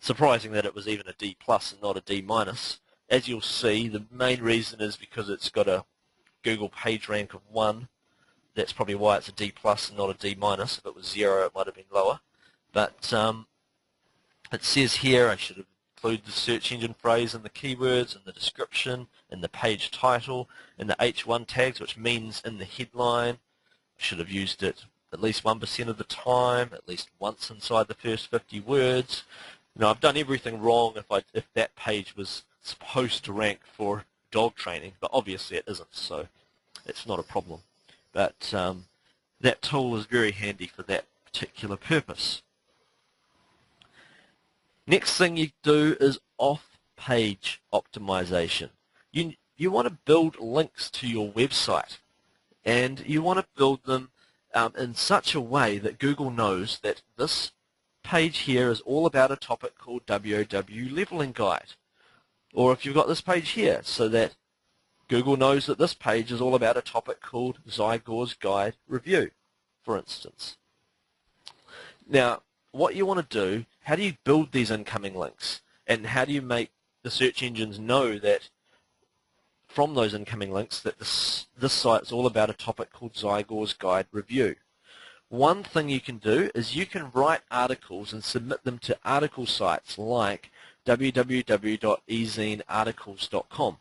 surprising that it was even a D+ and not a D-. As you'll see, the main reason is because it's got a Google PageRank of 1. That's probably why it's a D+ and not a D-. If it was 0, it might have been lower. But it says here I should include the search engine phrase and the keywords and the description and the page title and the H1 tags, which means in the headline. I should have used it at least 1% of the time, at least once inside the first 50 words. You know, I've done everything wrong if that page was supposed to rank for dog training, but obviously it isn't, so it's not a problem. But that tool is very handy for that particular purpose. Next thing you do is off-page optimization. You want to build links to your website, and you want to build them in such a way that Google knows that this page here is all about a topic called WOW Leveling Guide. Or if you've got this page here, so that Google knows that this page is all about a topic called Zygore's Guide Review, for instance. Now, what you want to do, how do you build these incoming links? And how do you make the search engines know that from those incoming links that this site is all about a topic called Zygore's Guide Review? One thing you can do is you can write articles and submit them to article sites like www.ezinearticles.com.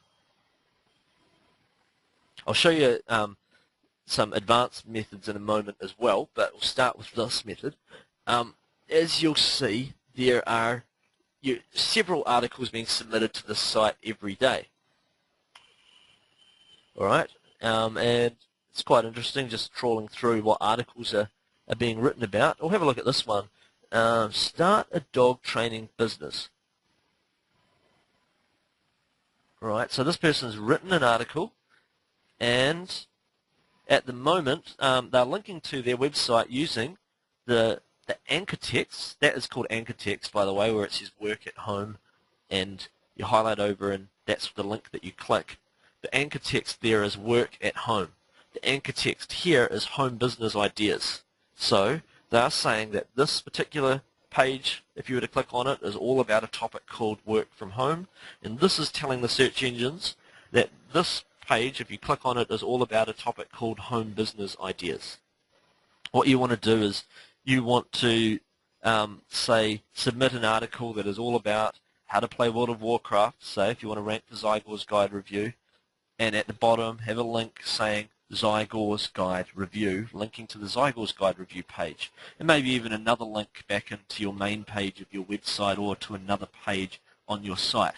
I'll show you some advanced methods in a moment as well, but we'll start with this method. As you'll see, there are several articles being submitted to this site every day. All right, and it's quite interesting just trawling through what articles are being written about. We'll have a look at this one. Start a dog training business. All right, so this person's written an article, and at the moment they're linking to their website using the anchor text. That is called anchor text, by the way, where it says work at home and you highlight over, and that's the link that you click. The anchor text there is work at home. The anchor text here is home business ideas. So they are saying that this particular page, if you were to click on it, is all about a topic called work from home, and this is telling the search engines that this page, if you click on it, is all about a topic called home business ideas. What you want to do is you want to say submit an article that is all about how to play World of Warcraft, say if you want to rank for Zygor's Guide Review, and at the bottom have a link saying Zygor's Guide Review, linking to the Zygor's Guide Review page, and maybe even another link back into your main page of your website or to another page on your site.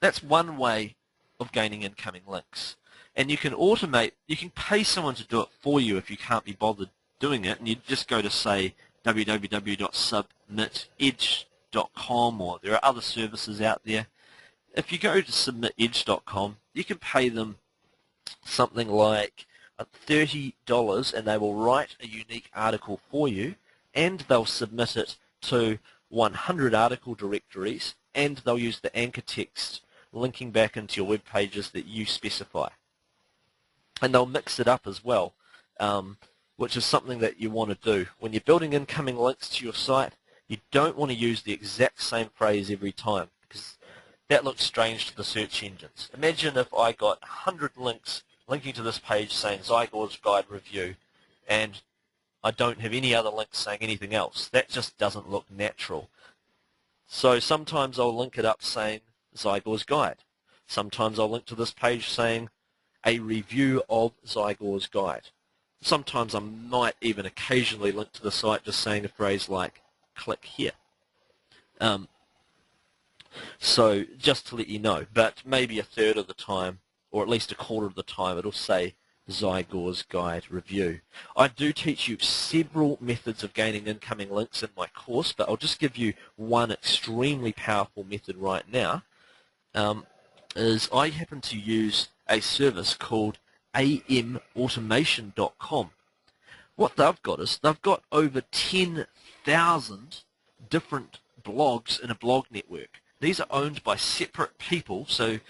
That's one way of gaining incoming links. And you can automate, you can pay someone to do it for you if you can't be bothered doing it, and you just go to, say, www.submitedge.com, or there are other services out there. If you go to submitedge.com, you can pay them something like $30 and they will write a unique article for you, and they'll submit it to 100 article directories, and they'll use the anchor text linking back into your web pages that you specify. And they'll mix it up as well, which is something that you want to do. When you're building incoming links to your site, you don't want to use the exact same phrase every time, because that looks strange to the search engines. Imagine if I got 100 links linking to this page saying Zygor's Guide Review, and I don't have any other links saying anything else. That just doesn't look natural. So sometimes I'll link it up saying Zygor's Guide. Sometimes I'll link to this page saying a review of Zygor's Guide. Sometimes I might even occasionally link to the site just saying a phrase like click here. So just to let you know, but maybe a third of the time, or at least a quarter of the time, it'll say Zygor's Guide Review. I do teach you several methods of gaining incoming links in my course, but I'll just give you one extremely powerful method right now. Is I happen to use a service called aFFiloRaMa.com. What they've got is they've got over 10,000 different blogs in a blog network. These are owned by separate people, so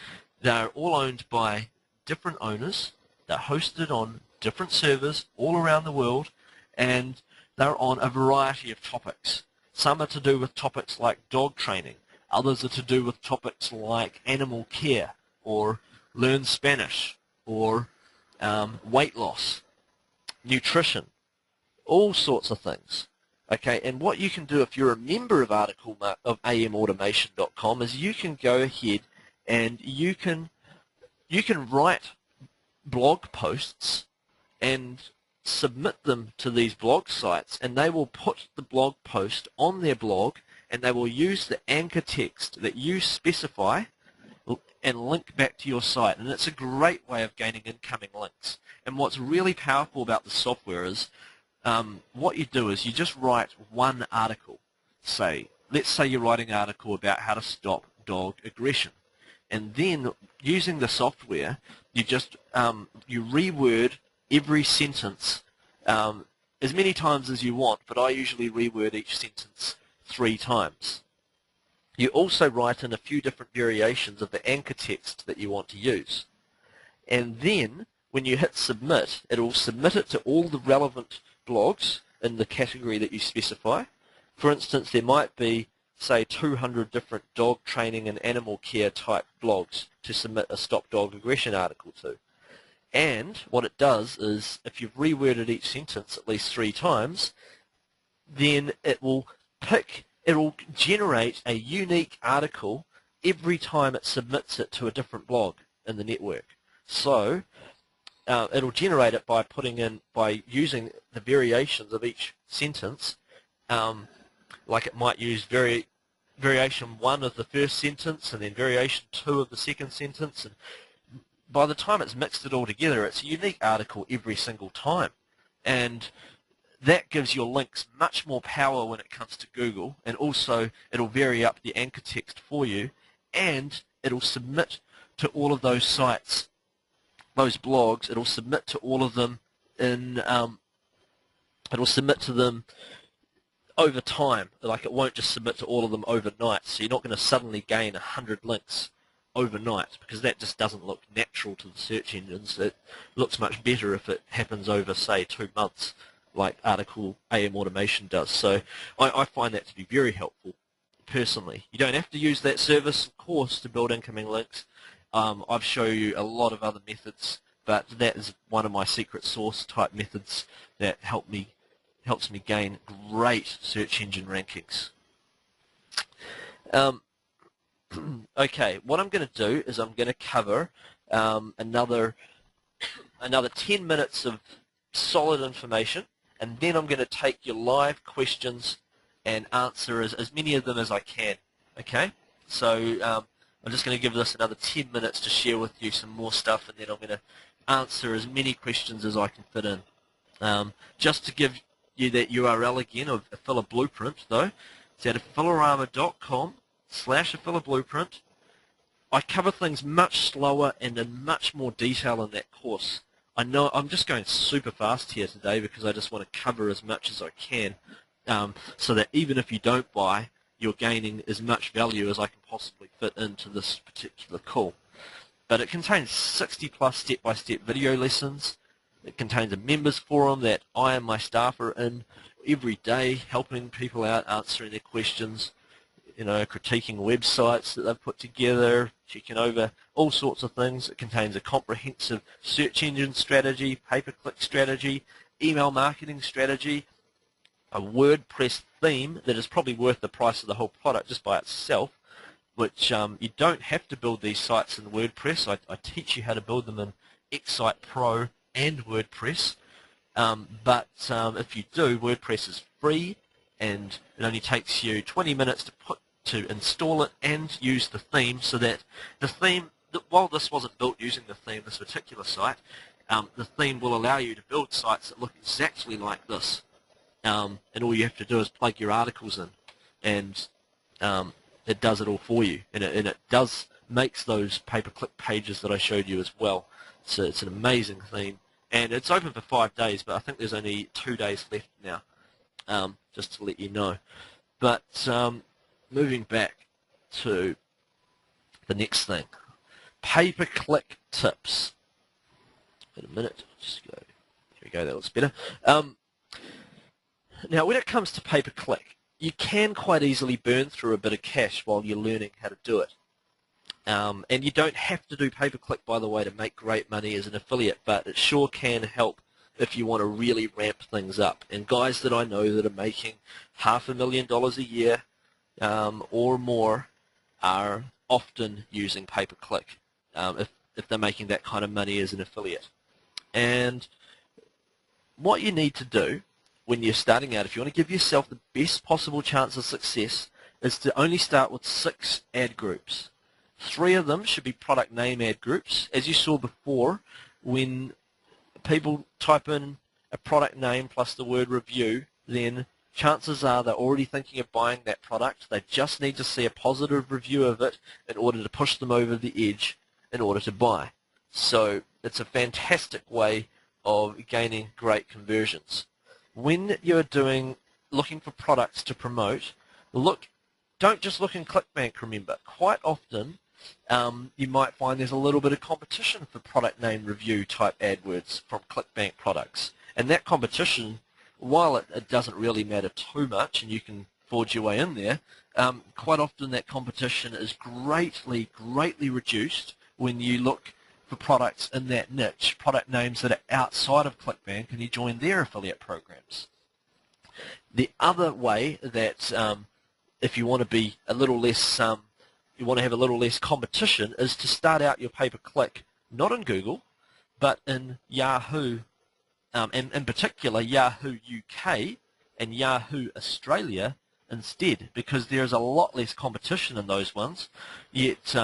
they're all owned by different owners. They're hosted on different servers all around the world, and they're on a variety of topics. Some are to do with topics like dog training. Others are to do with topics like animal care, or learn Spanish, or weight loss, nutrition, all sorts of things. Okay, and what you can do if you're a member of aFFiloRaMa.com is you can go ahead and you can write blog posts and submit them to these blog sites, and they will put the blog post on their blog, and they will use the anchor text that you specify and link back to your site. And it's a great way of gaining incoming links. And what's really powerful about the software is what you do is you just write one article. Let's say you're writing an article about how to stop dog aggression. And then using the software, you just you reword every sentence as many times as you want, but I usually reword each sentence 3 times. You also write in a few different variations of the anchor text that you want to use. And then when you hit submit, it will submit it to all the relevant blogs in the category that you specify. For instance, there might be, say, 200 different dog training and animal care type blogs to submit a Stop Dog Aggression article to. And what it does is, if you've reworded each sentence at least 3 times, then it will generate a unique article every time it submits it to a different blog in the network. So it'll generate it by using the variations of each sentence. Like it might use variation 1 of the first sentence, and then variation 2 of the second sentence, and by the time it's mixed it all together, it's a unique article every single time. And that gives your links much more power when it comes to Google, and also it'll vary up the anchor text for you, and it'll submit to all of those sites, those blogs. It'll submit to all of them in it'll submit to them over time. Like, it won't just submit to all of them overnight, so you're not going to suddenly gain 100 links overnight, because that just doesn't look natural to the search engines. It looks much better if it happens over, say, 2 months, like Article AM Automation does. So I find that to be very helpful, personally. You don't have to use that service, of course, to build incoming links. I've shown you a lot of other methods, but that is one of my secret sauce type methods that helps me gain great search engine rankings. Okay, what I'm going to do is I'm going to cover another 10 minutes of solid information, and then I'm going to take your live questions and answer as many of them as I can. Okay, so I'm just going to give this another 10 minutes to share with you some more stuff, and then I'm going to answer as many questions as I can fit in. Just to give you that URL again of aFFilo Blueprint, though, it's at aFFiloRaMa.com/aFFiloBlueprint. I cover things much slower and in much more detail in that course. I know I'm just going super fast here today because I just want to cover as much as I can, so that even if you don't buy, you're gaining as much value as I can possibly fit into this particular call. But it contains 60 plus step-by-step video lessons. It contains a members forum that I and my staff are in every day, helping people out, answering their questions, critiquing websites that they've put together, checking over all sorts of things. It contains a comprehensive search engine strategy, pay-per-click strategy, email marketing strategy, a WordPress theme that is probably worth the price of the whole product just by itself, which you don't have to build these sites in WordPress. I teach you how to build them in Excite Pro and WordPress, but if you do, WordPress is free, and it only takes you 20 minutes to install it and use the theme, so that the theme, while this wasn't built using the theme, this particular site, the theme will allow you to build sites that look exactly like this, and all you have to do is plug your articles in, and it does it all for you, and it does makes those pay-per-click pages that I showed you as well. So it's an amazing theme, and it's open for 5 days, but I think there's only 2 days left now, just to let you know. But moving back to the next thing, pay-per-click tips. Wait a minute, just go. There we go, that looks better. Now, when it comes to pay-per-click, you can quite easily burn through a bit of cash while you're learning how to do it. And you don't have to do pay-per-click, by the way, to make great money as an affiliate, but it sure can help if you want to really ramp things up. And guys that I know that are making $500,000 a year or more are often using pay-per-click if they're making that kind of money as an affiliate. And what you need to do when you're starting out, if you want to give yourself the best possible chance of success, is to only start with 6 ad groups. 3 of them should be product name ad groups. As you saw before, when people type in a product name plus the word review, then chances are they're already thinking of buying that product. They just need to see a positive review of it in order to push them over the edge in order to buy. So it's a fantastic way of gaining great conversions. When you're looking for products to promote, don't just look in ClickBank, remember. Quite often, you might find there's a little bit of competition for product name review type AdWords from ClickBank products. And that competition, while it doesn't really matter too much and you can forge your way in there, quite often that competition is greatly reduced when you look for products in that niche, product names that are outside of ClickBank, and you join their affiliate programs. The other way that if you want to be a little less, you want to have a little less competition, is to start out your pay-per-click not in Google, but in Yahoo, and in particular Yahoo UK and Yahoo Australia instead, because there's a lot less competition in those ones. Yet,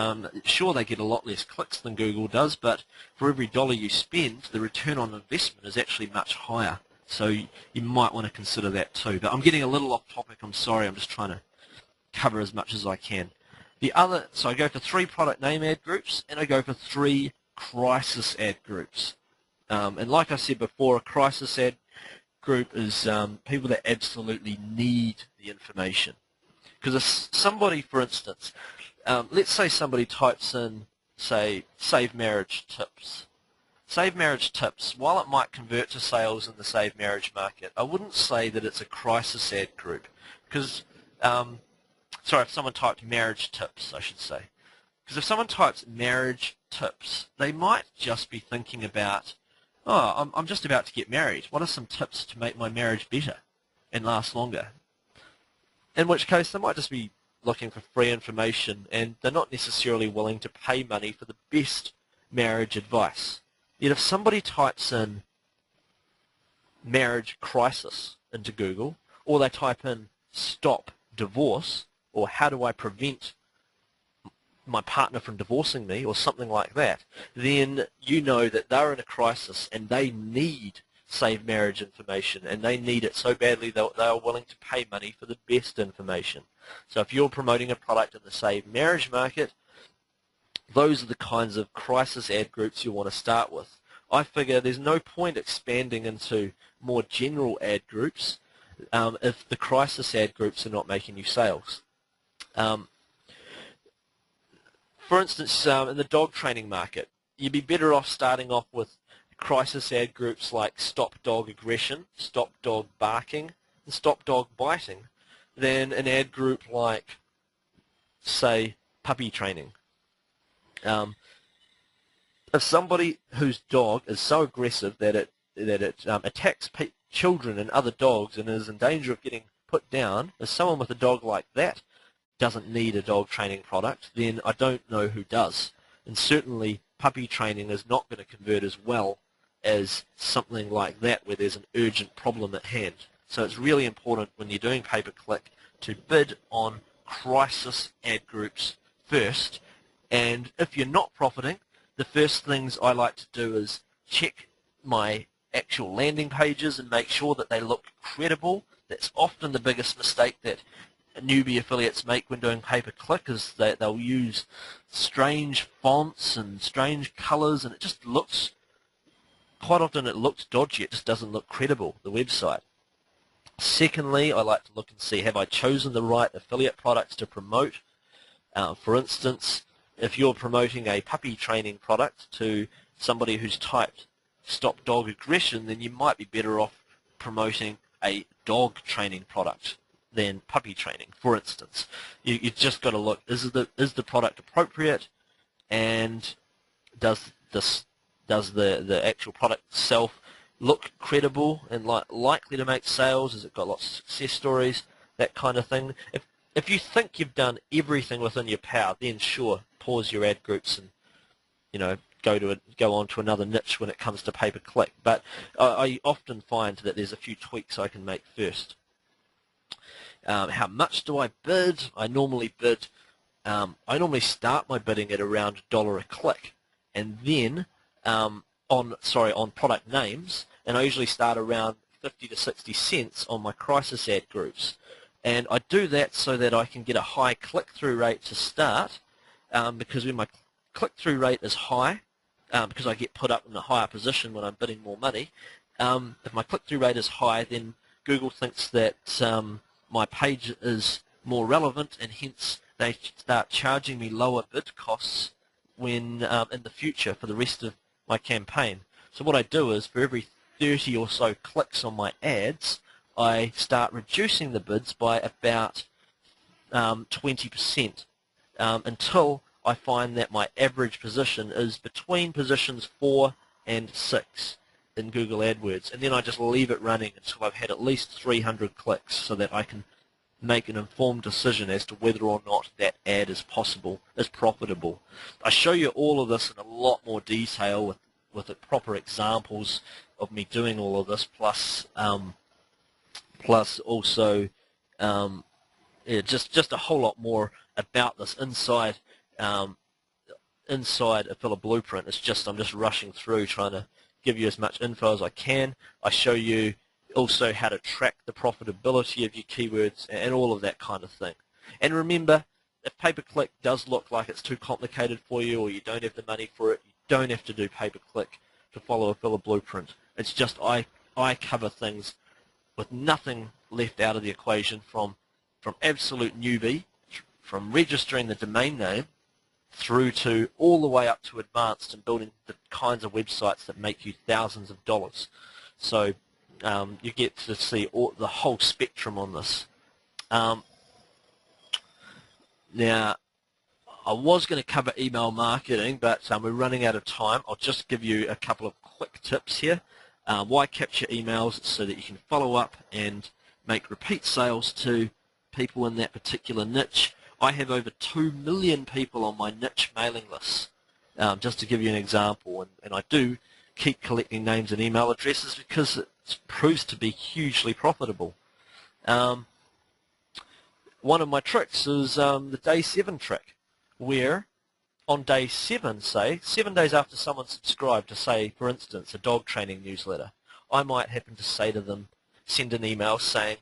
sure, they get a lot less clicks than Google does, but for every dollar you spend, the return on investment is actually much higher. So you might want to consider that too. But I'm getting a little off topic. I'm sorry. I'm just trying to cover as much as I can. So I go for 3 product name ad groups, and I go for 3 crisis ad groups. And like I said before, a crisis ad group is people that absolutely need the information. Because if somebody, for instance, let's say somebody types in, say, save marriage tips. Save marriage tips, while it might convert to sales in the save marriage market, I wouldn't say that it's a crisis ad group. Because, sorry, if someone typed marriage tips, I should say. Because if someone types marriage tips, they might just be thinking about, oh, I'm just about to get married. What are some tips to make my marriage better and last longer? In which case, they might just be looking for free information, and they're not necessarily willing to pay money for the best marriage advice. Yet if somebody types in marriage crisis into Google, or they type in stop divorce, or how do I prevent my partner from divorcing me, or something like that, then you know that they're in a crisis and they need save marriage information, and they need it so badly that they are willing to pay money for the best information. So if you're promoting a product in the save marriage market, those are the kinds of crisis ad groups you want to start with. I figure there's no point expanding into more general ad groups if the crisis ad groups are not making you sales. For instance, in the dog training market, you'd be better off starting off with crisis ad groups like stop dog aggression, stop dog barking, and stop dog biting than an ad group like, say, puppy training. If somebody whose dog is so aggressive that it attacks children and other dogs and is in danger of getting put down, if someone with a dog like that doesn't need a dog training product, then I don't know who does. And certainly puppy training is not going to convert as well as something like that where there's an urgent problem at hand. So it's really important when you're doing pay-per-click to bid on crisis ad groups first. And if you're not profiting, the first things I like to do is check my actual landing pages and make sure that they look credible. That's often the biggest mistake that newbie affiliates make when doing pay-per-click, is that they'll use strange fonts and strange colors, and it just looks, quite often it looks dodgy. It just doesn't look credible, the website. Secondly, I like to look and see, have I chosen the right affiliate products to promote? For instance, if you're promoting a puppy training product to somebody who's typed stop dog aggression, then you might be better off promoting a dog training product than puppy training, for instance. You just got to look, is the product appropriate, and does the actual product itself look credible and likely to make sales? Has it got lots of success stories, that kind of thing? If you think you've done everything within your power, then sure, pause your ad groups and go on to another niche when it comes to pay-per-click. But I often find that there's a few tweaks I can make first. How much do I bid? I normally start my bidding at around $1 a click, and then on product names, and I usually start around 50 to 60 cents on my crisis ad groups. And I do that so that I can get a high click-through rate to start, because when my click-through rate is high, because I get put up in a higher position when I'm bidding more money, if my click-through rate is high, then Google thinks that my page is more relevant, and hence they start charging me lower bid costs when in the future for the rest of my campaign. So what I do is, for every 30 or so clicks on my ads, I start reducing the bids by about 20% until I find that my average position is between positions 4 and 6 in Google AdWords, and then I just leave it running until I've had at least 300 clicks so that I can make an informed decision as to whether or not that ad is profitable. I show you all of this in a lot more detail with the proper examples of me doing all of this, plus also just a whole lot more about this inside aFFiLO Blueprint. I'm just rushing through trying to give you as much info as I can. I show you also how to track the profitability of your keywords and all of that kind of thing. And remember, if pay-per-click does look like it's too complicated for you, or you don't have the money for it, you don't have to do pay-per-click to follow aFFiLO Blueprint. It's just I cover things with nothing left out of the equation from absolute newbie, from registering the domain name through to all the way up to advanced and building the kinds of websites that make you thousands of dollars. So you get to see the whole spectrum on this. Now, I was going to cover email marketing, but we're running out of time. I'll just give you a couple of quick tips here. Why capture emails? So that you can follow up and make repeat sales to people in that particular niche. I have over 2 million people on my niche mailing list, just to give you an example. And I do keep collecting names and email addresses because it proves to be hugely profitable. One of my tricks is the day 7 trick, where on day 7, say, 7 days after someone subscribed to, say, for instance, a dog training newsletter, I might happen to say to them, send an email saying,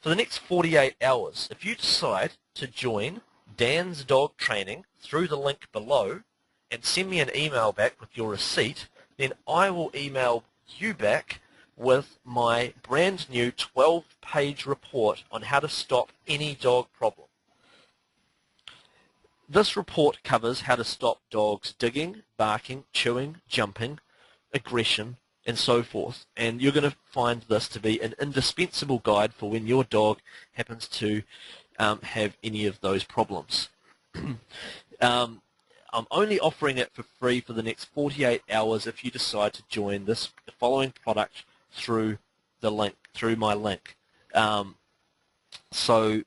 for the next 48 hours, if you decide to join Dan's dog training through the link below and send me an email back with your receipt, then I will email you back with my brand new 12-page report on how to stop any dog problem. This report covers how to stop dogs digging, barking, chewing, jumping, aggression, and so forth. And you're going to find this to be an indispensable guide for when your dog happens to have any of those problems. I'm only offering it for free for the next 48 hours if you decide to join the following product through the link, through my link. So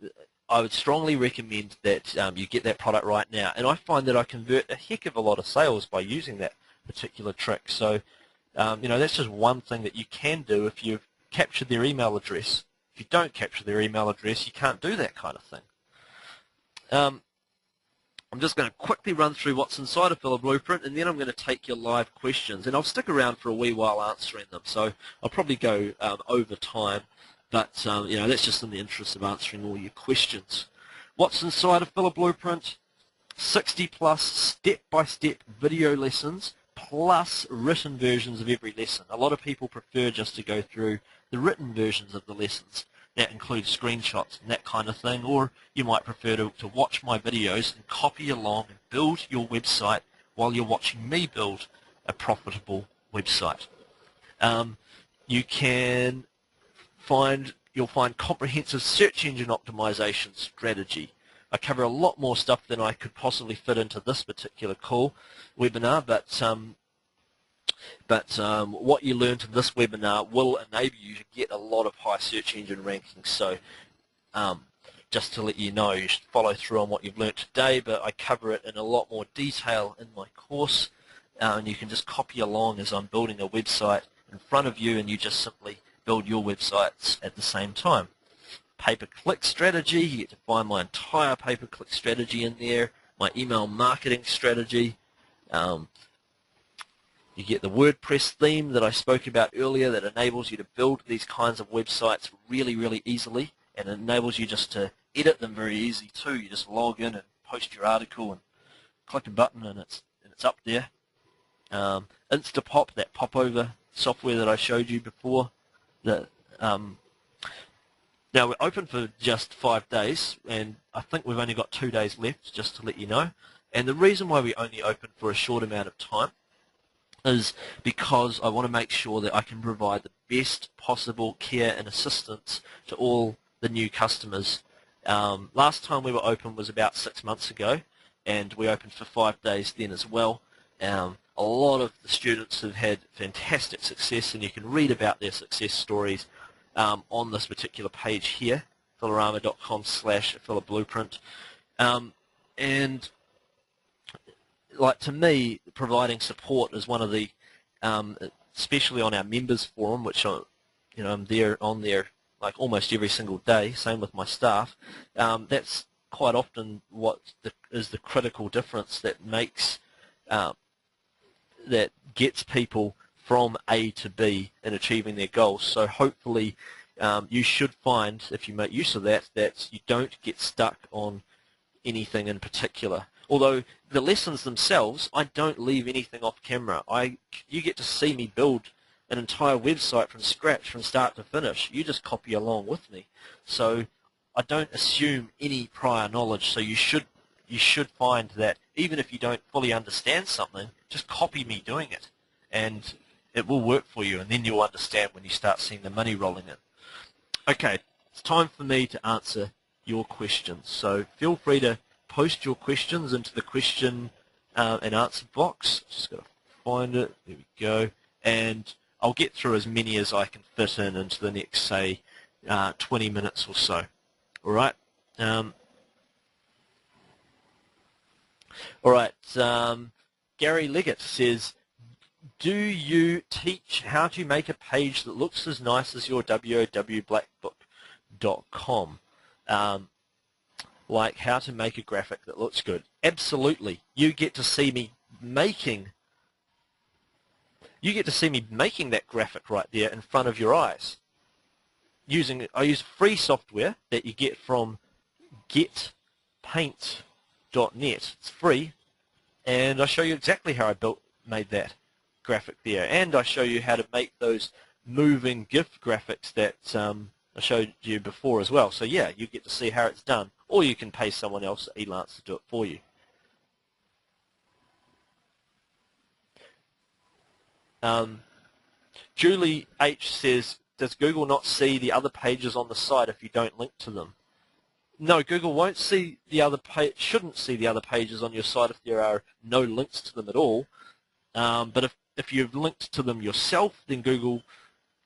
I would strongly recommend that you get that product right now. And I find that I convert a heck of a lot of sales by using that particular trick. So, you know, that's just one thing that you can do if you've captured their email address. If you don't capture their email address, you can't do that kind of thing. I'm just going to quickly run through what's inside aFFilo Blueprint, and then I'm going to take your live questions. And I'll stick around for a wee while answering them. So I'll probably go over time. But, you know, that's just in the interest of answering all your questions. What's inside aFFilo Blueprint? 60+ step-by-step video lessons plus written versions of every lesson. A lot of people prefer just to go through the written versions of the lessons. That includes screenshots and that kind of thing. Or you might prefer to watch my videos and copy along and build your website while you're watching me build a profitable website. You'll find comprehensive search engine optimization strategy. I cover a lot more stuff than I could possibly fit into this particular webinar, but what you learned in this webinar will enable you to get a lot of high search engine rankings. So just to let you know, you should follow through on what you've learned today, but I cover it in a lot more detail in my course, and you can just copy along as I'm building a website in front of you, and you just simply build your websites at the same time. Pay-per-click strategy, you get to find my entire pay-per-click strategy in there, my email marketing strategy. You get the WordPress theme that I spoke about earlier that enables you to build these kinds of websites really, really easily, and it enables you just to edit them very easy too. You just log in and post your article and click a button and it's up there. Instapop, that popover software that I showed you before. Now we're open for just 5 days, and I think we've only got 2 days left, just to let you know. And the reason why we only open for a short amount of time is because I want to make sure that I can provide the best possible care and assistance to all the new customers. Last time we were open was about 6 months ago, and we opened for 5 days then as well. A lot of the students have had fantastic success, and you can read about their success stories on this particular page here, aFFiloRaMa.com/aFFiloBlueprint. And like, to me, providing support is one of the, especially on our members forum, which I'm on there like almost every single day. Same with my staff. That's quite often what is the critical difference that makes that gets people from A to B in achieving their goals. So hopefully you should find, if you make use of that, that you don't get stuck on anything in particular. Although the lessons themselves, I don't leave anything off camera. You get to see me build an entire website from scratch, from start to finish. You just copy along with me. So I don't assume any prior knowledge, so you should find that even if you don't fully understand something, just copy me doing it, and it will work for you, and then you'll understand when you start seeing the money rolling in. Okay, it's time for me to answer your questions. So feel free to post your questions into the question and answer box. Just got to find it. There we go. And I'll get through as many as I can fit in into the next, say, 20 minutes or so. All right. All right. Gary Leggett says, do you teach how to make a page that looks as nice as your www.blackbook.com? Like how to make a graphic that looks good? Absolutely. You get to see me making that graphic right there in front of your eyes. I use free software that you get from getpaint.net. It's free, and I show you exactly how I made that graphic there, and I show you how to make those moving GIF graphics that I showed you before as well. So yeah, you get to see how it's done, or you can pay someone else at Elance to do it for you. Julie H says, does Google not see the other pages on the site if you don't link to them? No, Google won't see the other shouldn't see the other pages on your site if there are no links to them at all. But if you've linked to them yourself, then Google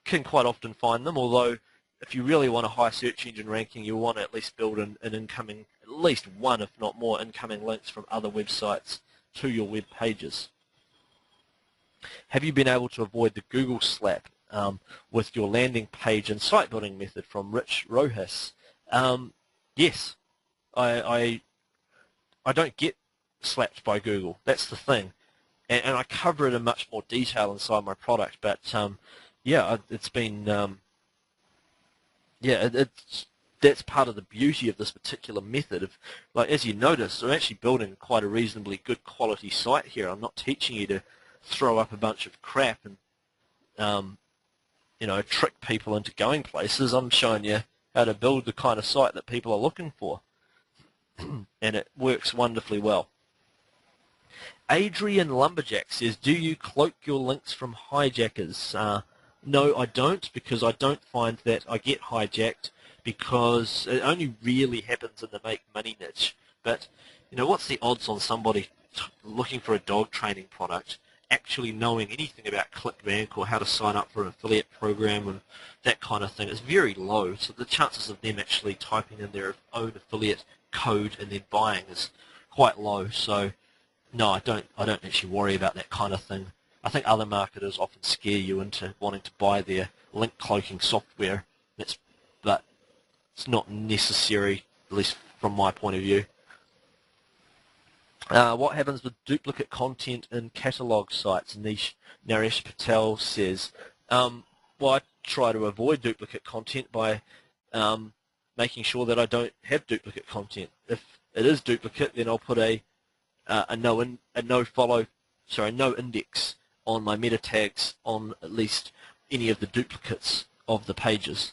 can quite often find them, although if you really want a high search engine ranking, you'll want to at least build an incoming, at least one, if not more, incoming links from other websites to your web pages. Have you been able to avoid the Google slap with your landing page and site building method? From Rich Rojas. Yes, I don't get slapped by Google. That's the thing, and I cover it in much more detail inside my product. But yeah, it's been that's part of the beauty of this particular method. Of, like, as you notice, I'm actually building quite a reasonably good quality site here. I'm not teaching you to throw up a bunch of crap and trick people into going places. I'm showing you how to build the kind of site that people are looking for, and it works wonderfully well. Adrian Lumberjack says, do you cloak your links from hijackers? No, I don't, because I don't find that I get hijacked, because it only really happens in the make money niche. But what's the odds on somebody looking for a dog training product actually knowing anything about ClickBank or how to sign up for an affiliate program and that kind of thing? Is very low. So the chances of them actually typing in their own affiliate code and then buying is quite low. So no, I don't actually worry about that kind of thing. I think other marketers often scare you into wanting to buy their link cloaking software, but it's not necessary, at least from my point of view. What happens with duplicate content in catalog sites? Naresh Patel says, well, I try to avoid duplicate content by making sure that I don't have duplicate content. If it is duplicate, then I'll put a no index on my meta tags on at least any of the duplicates of the pages.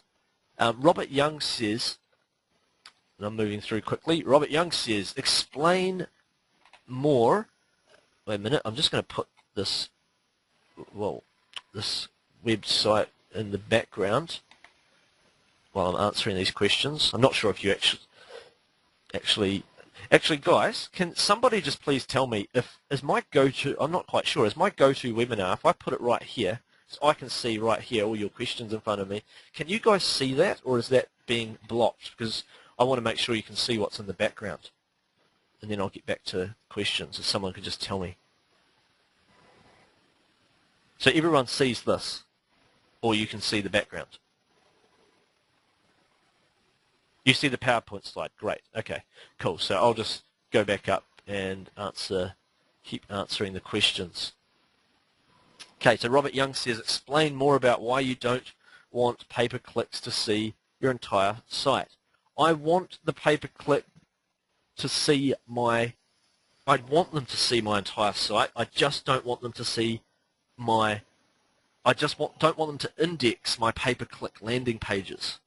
Robert Young says, and I'm moving through quickly, Robert Young says, explain more. Wait a minute, I'm just going to put this website in the background while I'm answering these questions. I'm not sure if you actually guys, can somebody just please tell me is my go-to, I'm not quite sure, is my go-to webinar, if I put it right here, so I can see right here all your questions in front of me, can you guys see that, or is that being blocked? Because I want to make sure you can see what's in the background. And then I'll get back to questions if someone could just tell me. So everyone sees this, or you can see the background. You see the PowerPoint slide. Great. Okay, cool. So I'll just go back up and keep answering the questions. Okay, so Robert Young says, explain more about why you don't want pay-per-clicks to see your entire site. I want the pay-per-click to see I'd want them to see my entire site. I just don't want them to see my I just don't want them to index my pay-per-click landing pages.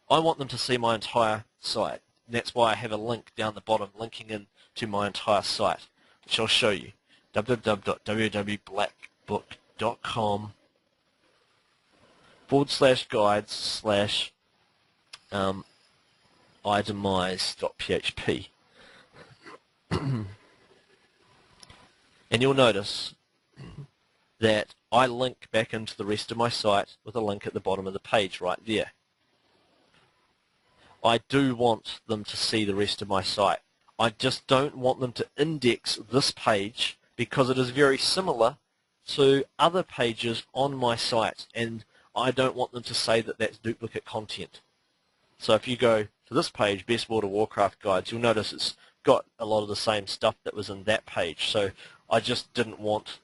I want them to see my entire site. And that's why I have a link down the bottom linking in to my entire site, which I'll show you. www.blackbook.com/guides/itemize.php. And you'll notice that I link back into the rest of my site with a link at the bottom of the page right there. I do want them to see the rest of my site. I just don't want them to index this page because it is very similar to other pages on my site, and I don't want them to say that that's duplicate content. So if you go to this page, Best World of Warcraft Guides, you'll notice it's got a lot of the same stuff that was in that page. So I just didn't want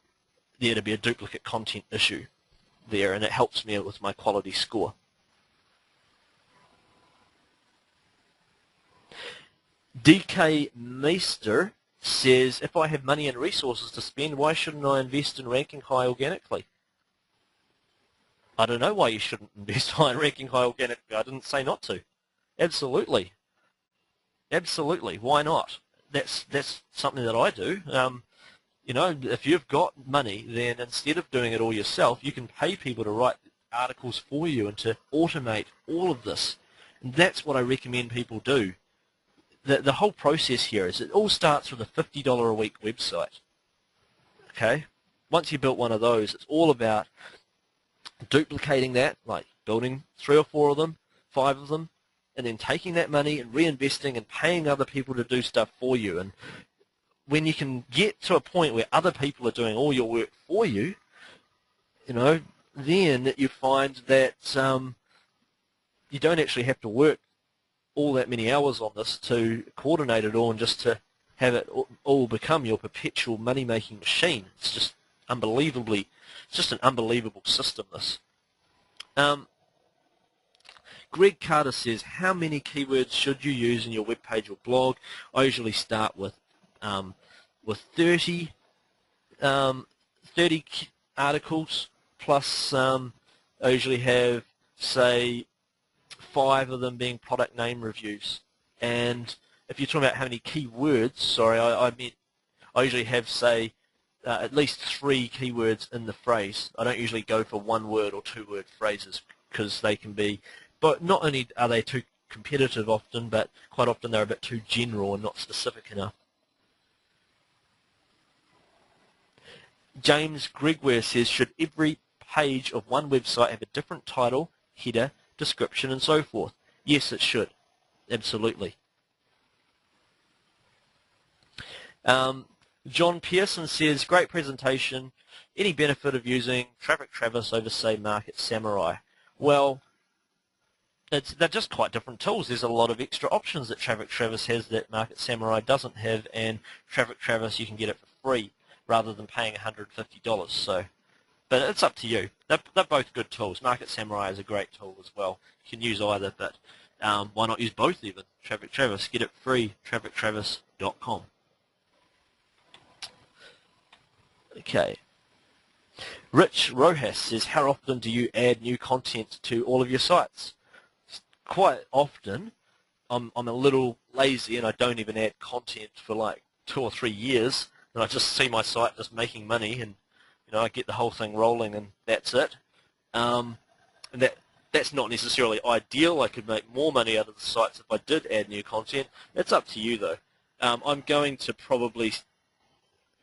there to be a duplicate content issue there, and it helps me with my quality score. DK Meister says, if I have money and resources to spend, why shouldn't I invest in ranking high organically? I don't know why you shouldn't invest high in ranking high organically. I didn't say not to. Absolutely. Absolutely. Why not? That's something that I do. You know, if you've got money, then instead of doing it all yourself, you can pay people to write articles for you and to automate all of this. And that's what I recommend people do. The whole process here is it all starts with a $50 a week website. Okay? Once you built one of those, it's all about duplicating that, like building 3 or 4 of them, 5 of them, and then taking that money and reinvesting and paying other people to do stuff for you. And when you can get to a point where other people are doing all your work for you, you know, then you find that you don't actually have to work all that many hours on this to coordinate it all and just to have it all become your perpetual money-making machine. It's just unbelievably, it's just an unbelievable system, this. Greg Carter says, how many keywords should you use in your web page or blog? I usually start with 30 articles, plus I usually have, say, 5 of them being product name reviews. And if you're talking about how many keywords, sorry, I meant I usually have, say, at least 3 keywords in the phrase. I don't usually go for 1-word or 2-word phrases because they can be, but not only are they too competitive often, but quite often they're a bit too general and not specific enough. James Gregware says, should every page of one website have a different title, header, description, and so forth? Yes, it should. Absolutely. John Pearson says, great presentation. Any benefit of using Traffic Travis over, say, Market Samurai? Well, they're just quite different tools. There's a lot of extra options that Traffic Travis has that Market Samurai doesn't have, and Traffic Travis, you can get it for free rather than paying $150. So, but it's up to you. They're both good tools. Market Samurai is a great tool as well. You can use either, but why not use both even? Traffic Travis, get it free, traffictravis.com. Okay. Rich Rojas says, how often do you add new content to all of your sites? Quite often. I'm a little lazy and I don't even add content for like 2 or 3 years, and I just see my site just making money, and I get the whole thing rolling, and that's it. And that's not necessarily ideal. I could make more money out of the sites if I did add new content. It's up to you though. I'm going to probably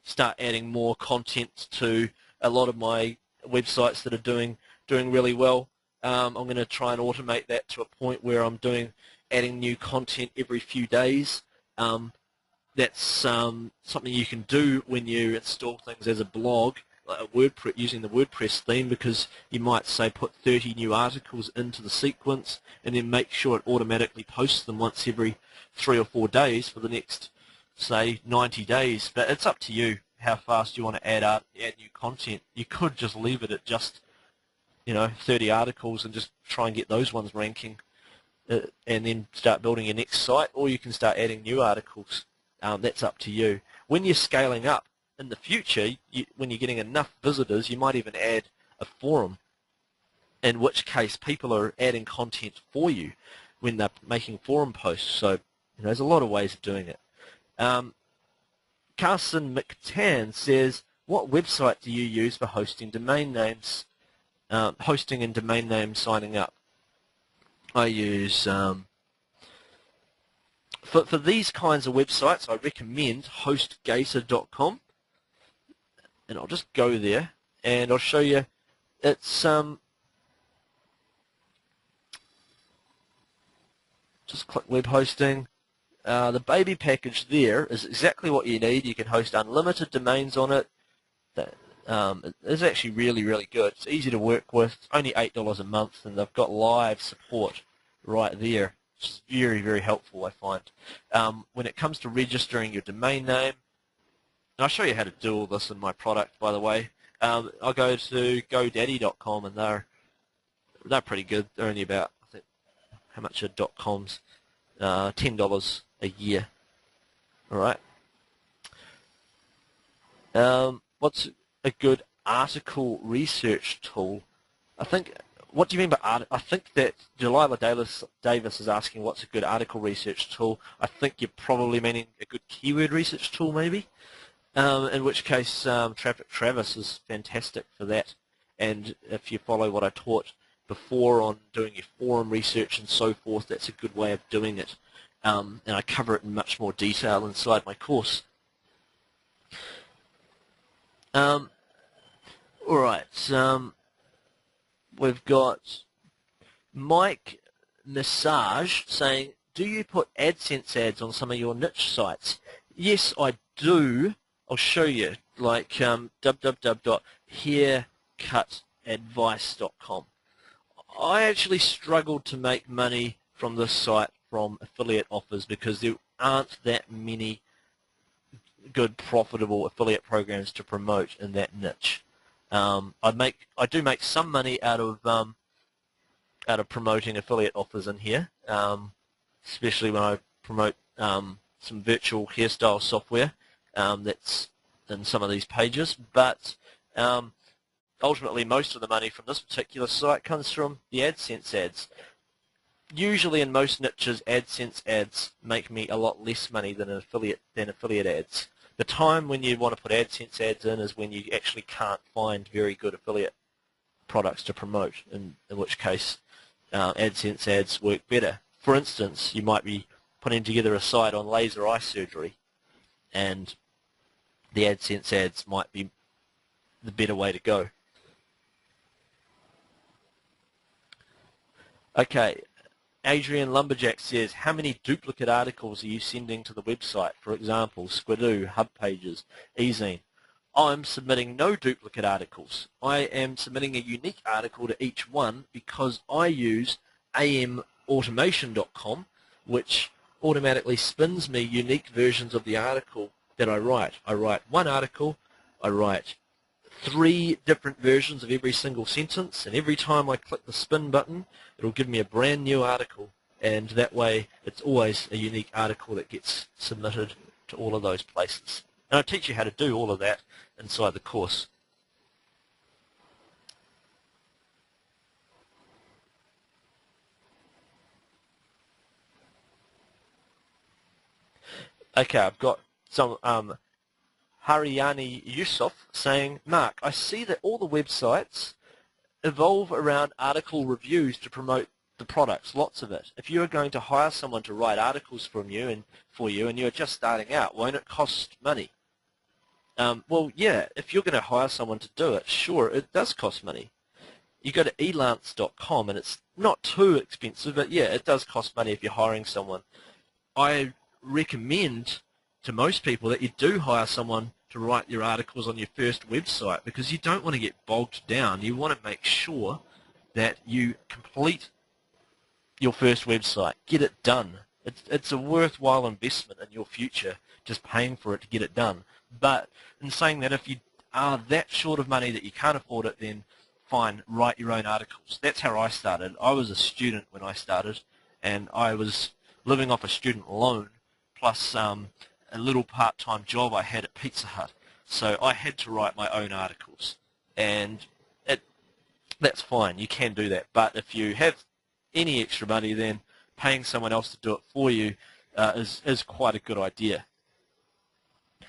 start adding more content to a lot of my websites that are doing really well. I'm going to try and automate that to a point where I'm adding new content every few days. That's something you can do when you install things as a blog, like a WordPress, using the WordPress theme, because you might, say, put 30 new articles into the sequence and then make sure it automatically posts them once every 3 or 4 days for the next, say, 90 days. But it's up to you how fast you want to add new content. You could just leave it at just 30 articles and just try and get those ones ranking, and then start building your next site, or you can start adding new articles. That's up to you. When you're scaling up in the future, when you're getting enough visitors, you might even add a forum, in which case people are adding content for you when they're making forum posts. So there's a lot of ways of doing it. Carson McTan says, what website do you use for hosting domain names, hosting and domain name signing up? I use, for these kinds of websites, I recommend hostgator.com, and I'll just go there and I'll show you. It's just click web hosting. The baby package there is exactly what you need. You can host unlimited domains on it. It's actually really, really good. It's easy to work with. It's only $8 a month, and they've got live support right there, which is very, very helpful, I find. When it comes to registering your domain name, and I'll show you how to do all this in my product, by the way. I'll go to GoDaddy.com, and they're pretty good. They're only about, I think, how much are .coms? $10 a year. All right. What's a good article research tool? I think, what do you mean by I think that Delilah Davis is asking what's a good article research tool. I think you're probably meaning a good keyword research tool, maybe. In which case, Traffic Travis is fantastic for that. And if you follow what I taught before on doing your forum research and so forth, that's a good way of doing it. And I cover it in much more detail inside my course. All right. We've got Mike Massage saying, do you put AdSense ads on some of your niche sites? Yes, I do. I'll show you, like www.haircutadvice.com. I actually struggled to make money from this site from affiliate offers because there aren't that many good, profitable affiliate programs to promote in that niche. I do make some money out of promoting affiliate offers in here, especially when I promote some virtual hairstyle software that's in some of these pages. But ultimately, most of the money from this particular site comes from the AdSense ads. Usually, in most niches, AdSense ads make me a lot less money than affiliate ads. The time when you want to put AdSense ads in is when you actually can't find very good affiliate products to promote, in which case AdSense ads work better. For instance, you might be putting together a site on laser eye surgery, and the AdSense ads might be the better way to go. Okay. Adrian Lumberjack says, how many duplicate articles are you sending to the website? For example, Squidoo, Hub Pages, eZine. I'm submitting no duplicate articles. I am submitting a unique article to each one because I use amautomation.com, which automatically spins me unique versions of the article that I write. I write one article, I write 3 different versions of every single sentence, and every time I click the spin button, it'll give me a brand new article, and that way it's always a unique article that gets submitted to all of those places. And I teach you how to do all of that inside the course. Okay, I've got some Haryani Yusuf saying, Mark, I see that all the websites evolve around article reviews to promote the products, lots of it. If you are going to hire someone to write articles for you and you're just starting out, won't it cost money? Well, yeah, if you're going to hire someone to do it, sure, it does cost money. You go to elance.com and it's not too expensive, but yeah, it does cost money if you're hiring someone. I recommend to most people that you do hire someone to write your articles on your first website, because you don't want to get bogged down. You want to make sure that you complete your first website, get it done. It's a worthwhile investment in your future, just paying for it to get it done. But in saying that, if you are that short of money that you can't afford it, then fine, write your own articles. That's how I started. I was a student when I started, and I was living off a student loan plus a little part-time job I had at Pizza Hut. So I had to write my own articles, and that's fine. You can do that. But if you have any extra money, then paying someone else to do it for you is quite a good idea.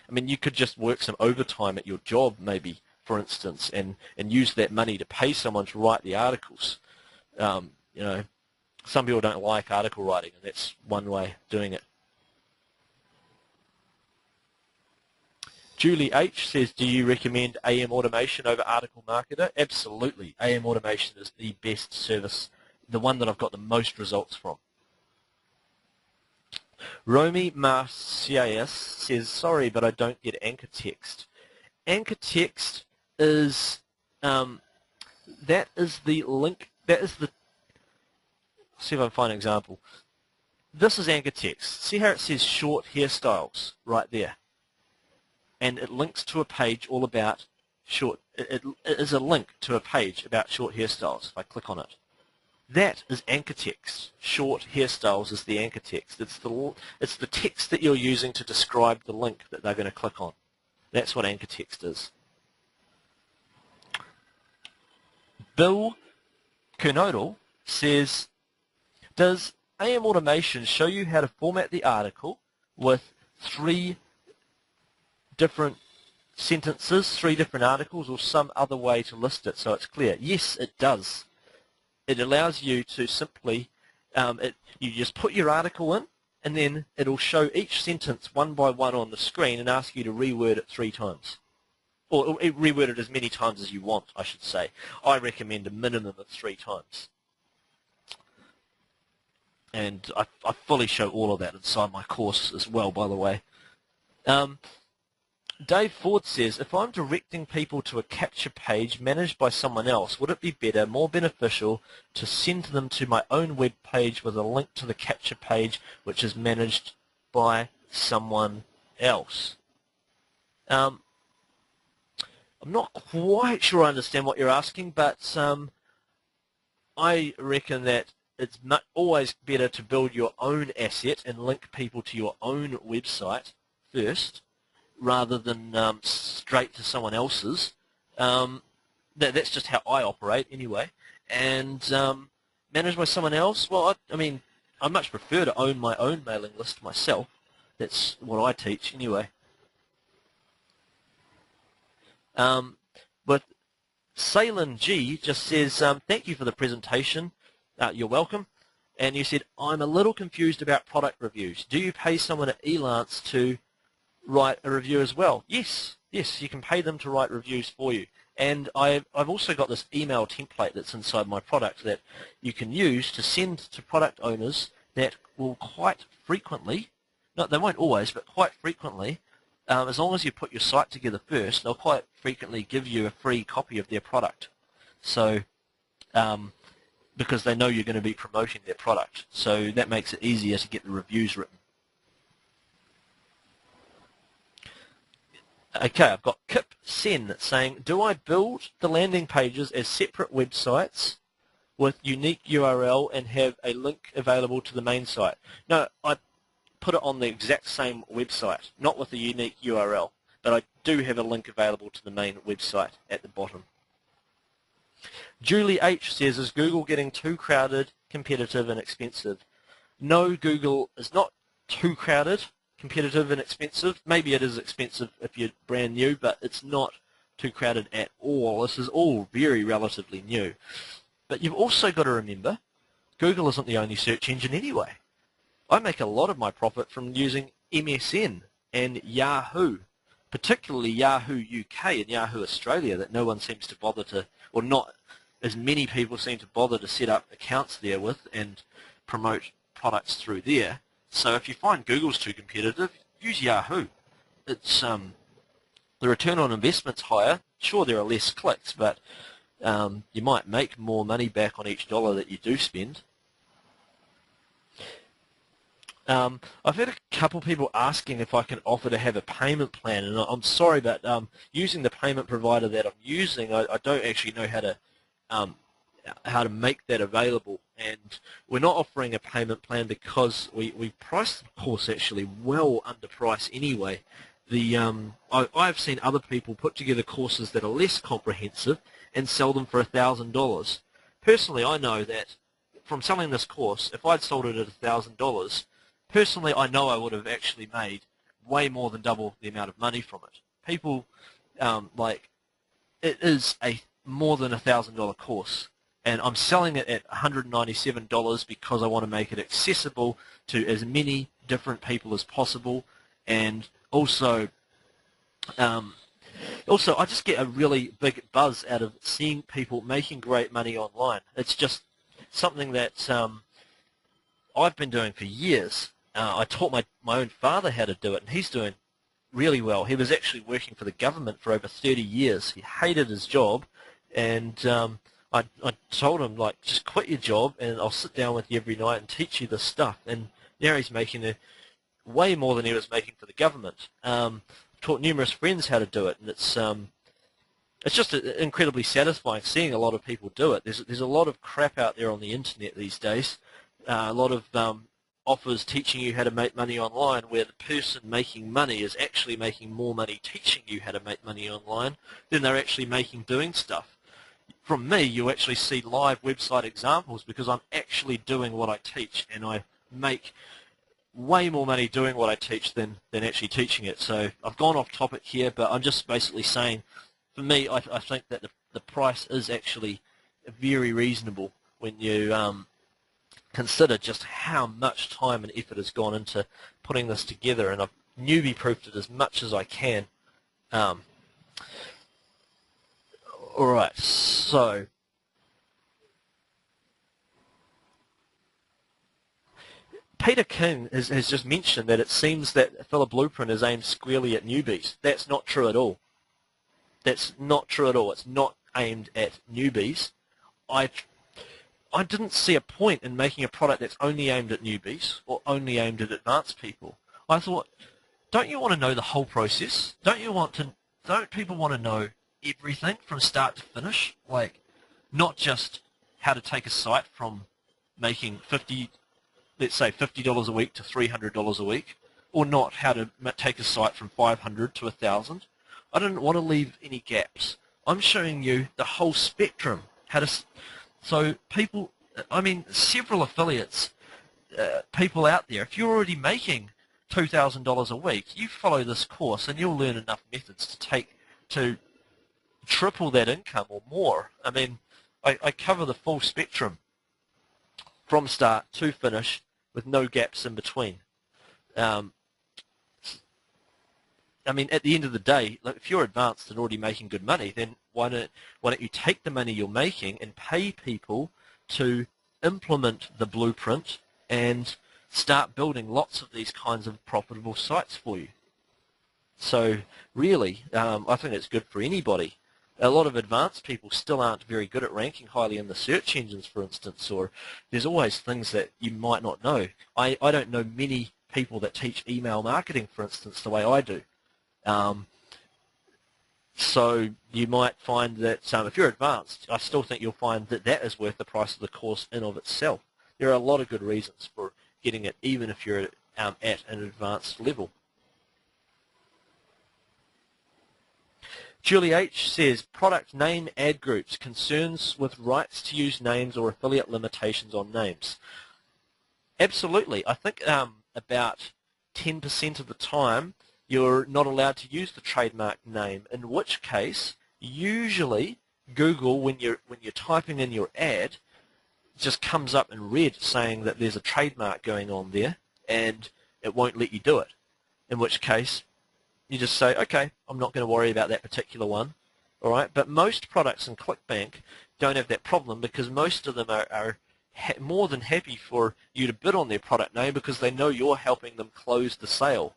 I mean, you could just work some overtime at your job, maybe, for instance, and use that money to pay someone to write the articles. You know, some people don't like article writing, and that's one way of doing it. Julie H says, do you recommend AM Automation over Article Marketer? Absolutely. AM Automation is the best service, the one that I've got the most results from. Romy Marcias says, sorry, but I don't get anchor text. Anchor text is, that is the link, that is the, see if I can find an example. This is anchor text. See how it says short hairstyles right there? And it links to a page all about short, it is a link to a page about short hairstyles if I click on it. That is anchor text. Short hairstyles is the anchor text. It's the text that you're using to describe the link that they're going to click on. That's what anchor text is. Bill Kernodle says, does AM Automation show you how to format the article with 3 different sentences, 3 different articles, or some other way to list it so it's clear? Yes, it does. It allows you to simply, you just put your article in, and then it'll show each sentence one by one on the screen and ask you to reword it 3 times. Or reword it as many times as you want, I should say. I recommend a minimum of 3 times. And I fully show all of that inside my course as well, by the way. Dave Ford says, if I'm directing people to a capture page managed by someone else, would it be better, more beneficial, to send them to my own web page with a link to the capture page which is managed by someone else? I'm not quite sure I understand what you're asking, but I reckon that it's always better to build your own asset and link people to your own website first, rather than straight to someone else's. That's just how I operate anyway. And managed by someone else, well, I mean, I much prefer to own my own mailing list myself. That's what I teach anyway. But Salin G just says, thank you for the presentation. You're welcome. And you said, I'm a little confused about product reviews. Do you pay someone at Elance to write a review as well? Yes, you can pay them to write reviews for you. And I've also got this email template that's inside my product that you can use to send to product owners that will quite frequently, no, they won't always, but quite frequently, as long as you put your site together first, they'll quite frequently give you a free copy of their product. So, because they know you're going to be promoting their product. So that makes it easier to get the reviews written. Okay, I've got Kip Sen saying, do I build the landing pages as separate websites with unique URL and have a link available to the main site? No, I put it on the exact same website, not with a unique URL, but I do have a link available to the main website at the bottom. Julie H says, is Google getting too crowded, competitive, and expensive? No, Google is not too crowded, competitive, and expensive. Maybe it is expensive if you're brand new, but it's not too crowded at all. This is all very relatively new. But you've also got to remember, Google isn't the only search engine anyway. I make a lot of my profit from using MSN and Yahoo, particularly Yahoo UK and Yahoo Australia, that no one seems to bother to, or not as many people seem to bother to set up accounts there with and promote products through there. So if you find Google's too competitive, use Yahoo. It's the return on investment's higher. Sure, there are less clicks, but you might make more money back on each dollar that you do spend. I've had a couple of people asking if I can offer to have a payment plan, and I'm sorry, but using the payment provider that I'm using, I don't actually know how to make that available, and we're not offering a payment plan because we priced the course actually well under price anyway. I've seen other people put together courses that are less comprehensive and sell them for $1,000. Personally, I know that from selling this course, if I'd sold it at $1,000, personally, I know I would have actually made way more than double the amount of money from it. People, it is a more than $1,000 course, and I'm selling it at $197 because I want to make it accessible to as many different people as possible, and also I just get a really big buzz out of seeing people making great money online. It's just something that I've been doing for years. I taught my own father how to do it, and he's doing really well. He was actually working for the government for over 30 years. He hated his job, and I told him, like, just quit your job and I'll sit down with you every night and teach you this stuff. And now he's making way more than he was making for the government. Taught numerous friends how to do it, and it's just incredibly satisfying seeing a lot of people do it. There's a lot of crap out there on the internet these days, a lot of offers teaching you how to make money online, where the person making money is actually making more money teaching you how to make money online than they're actually making doing stuff. From me, you actually see live website examples because I'm actually doing what I teach, and I make way more money doing what I teach than actually teaching it. So I've gone off topic here, but I'm just basically saying, for me, I think that the price is actually very reasonable when you consider just how much time and effort has gone into putting this together, and I've newbie-proofed it as much as I can. Alright, so Peter King has just mentioned that it seems that aFFilo Blueprint is aimed squarely at newbies. That's not true at all. That's not true at all. It's not aimed at newbies. I didn't see a point in making a product that's only aimed at newbies or only aimed at advanced people. I thought, don't you want to know the whole process? Don't people want to know everything from start to finish? Like, not just how to take a site from making let's say $50 a week to $300 a week, or not how to take a site from 500 to 1,000. I didn't want to leave any gaps. I'm showing you the whole spectrum. So people, several affiliates, people out there, if you're already making $2,000 a week, you follow this course and you'll learn enough methods to triple that income or more. I cover the full spectrum from start to finish with no gaps in between. At the end of the day, if you're advanced and already making good money, then why don't you take the money you're making and pay people to implement the blueprint and start building lots of these kinds of profitable sites for you. So really, I think it's good for anybody. A lot of advanced people still aren't very good at ranking highly in the search engines, for instance, or there's always things that you might not know. I don't know many people that teach email marketing, for instance, the way I do. So you might find that if you're advanced, I still think you'll find that that is worth the price of the course in of itself. There are a lot of good reasons for getting it, even if you're at an advanced level. Julie H. says, product name ad groups, concerns with rights to use names or affiliate limitations on names. Absolutely. I think about 10% of the time you're not allowed to use the trademark name, in which case usually Google, when you're typing in your ad, just comes up in red saying that there's a trademark going on there and it won't let you do it, in which case you just say, okay, I'm not going to worry about that particular one. All right, but most products in ClickBank don't have that problem because most of them are more than happy for you to bid on their product name because they know you're helping them close the sale.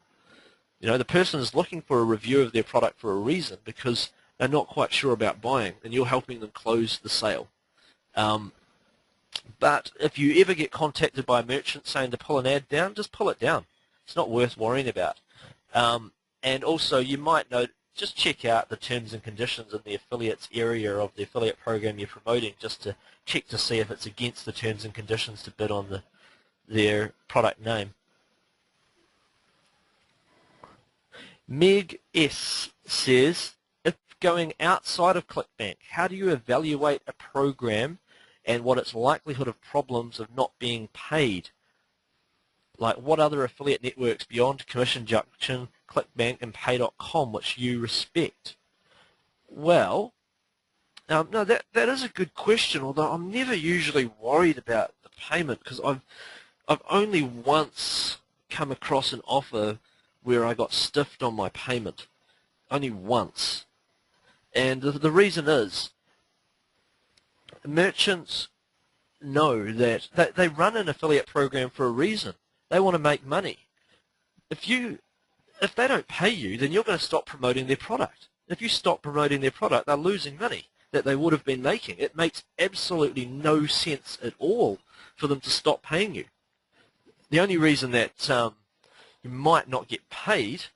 You know, the person is looking for a review of their product for a reason because they're not quite sure about buying, and you're helping them close the sale. But if you ever get contacted by a merchant saying to pull an ad down, just pull it down. It's not worth worrying about. And also, you might know, just check out the terms and conditions in the affiliates area of the affiliate program you're promoting, just to check to see if it's against the terms and conditions to bid on their product name. Meg S. says, if going outside of ClickBank, how do you evaluate a program and what its likelihood of problems of not being paid? Like, what other affiliate networks beyond Commission Junction, ClickBank, and Pay.com which you respect? Well, no, that is a good question, although I'm never usually worried about the payment because I've only once come across an offer where I got stiffed on my payment. Only once. And the reason is merchants know that they run an affiliate program for a reason. They want to make money. If they don't pay you, then you're going to stop promoting their product. If you stop promoting their product, they're losing money that they would have been making. It makes absolutely no sense at all for them to stop paying you. The only reason that you might not get paid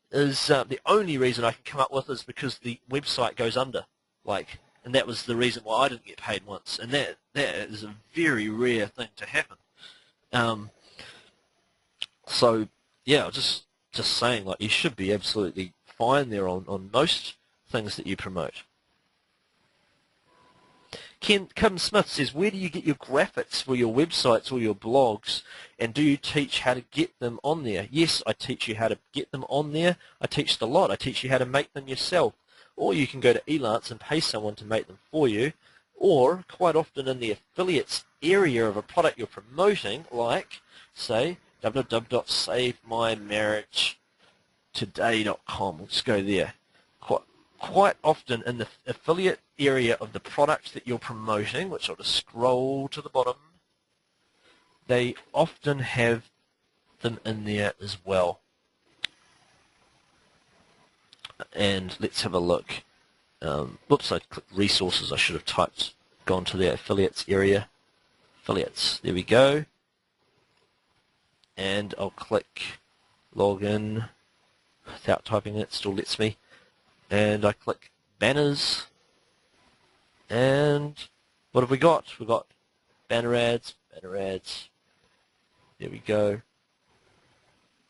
is the only reason I can come up with is because the website goes under. And that was the reason why I didn't get paid once. And that is a very rare thing to happen. So yeah, just saying, like, you should be absolutely fine there on most things that you promote. Kim Smith says, where do you get your graphics for your websites or your blogs, and do you teach how to get them on there? Yes, I teach you how to get them on there. I teach it a lot. I teach you how to make them yourself. Or you can go to Elance and pay someone to make them for you. Or, quite often in the affiliates area of a product you're promoting, like, say, www.savemymarriagetoday.com. Let's go there. Quite often in the affiliate area of the product that you're promoting, which I'll just scroll to the bottom, they often have them in there as well. And let's have a look. Whoops, I clicked resources. I should have gone to the affiliates area. Affiliates, there we go. And I'll click login without typing it, still lets me. And I click banners, and what have we got? We've got banner ads. There we go.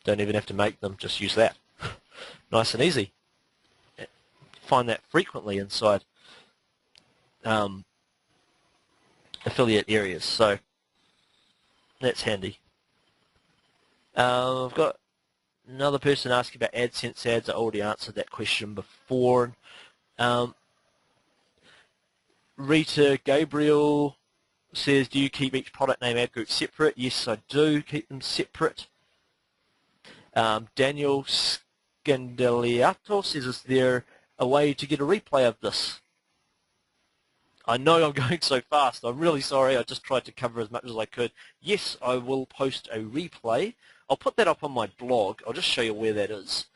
Don't even have to make them, just use that. Nice and easy. Find that frequently inside affiliate areas, so that's handy. I've got another person asking about AdSense ads. I already answered that question before. Rita Gabriel says, do you keep each product name ad group separate? Yes, I do keep them separate. Daniel Scandaliato says, is there a way to get a replay of this? I know I'm going so fast. I'm really sorry. I just tried to cover as much as I could. Yes, I will post a replay. I'll put that up on my blog. I'll just show you where that is.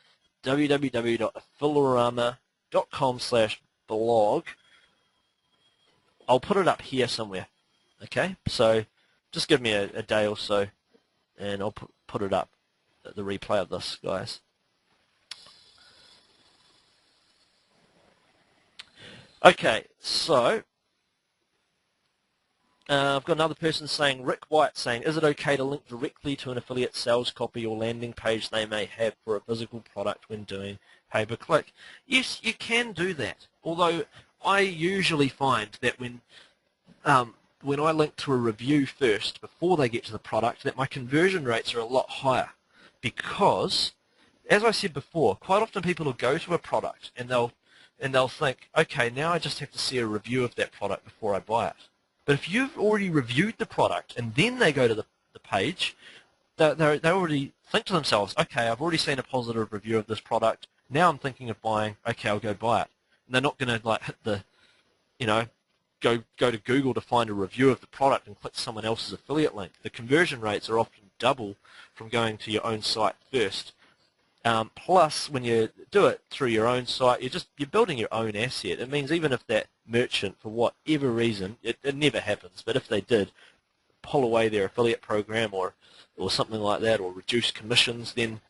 www.aFFiloRaMa.com/blog. I'll put it up here somewhere. Okay? So just give me a day or so, and I'll put it up, the replay of this, guys. Okay, so I've got another person saying, Rick White saying, is it okay to link directly to an affiliate sales copy or landing page they may have for a physical product when doing pay-per-click? Yes, you can do that. Although I usually find that when I link to a review first before they get to the product, that my conversion rates are a lot higher. Because, as I said before, quite often people will go to a product and they'll think, okay, now I just have to see a review of that product before I buy it. But if you've already reviewed the product and then they go to the page, they already think to themselves, okay, I've already seen a positive review of this product. Now I'm thinking of buying. Okay, I'll go buy it. And they're not going to hit the, go to Google to find a review of the product and click someone else's affiliate link. The conversion rates are often double from going to your own site first. Plus, when you do it through your own site, you're building your own asset. It means even if that merchant, for whatever reason, it never happens, but if they did pull away their affiliate program or something like that, or reduce commissions, then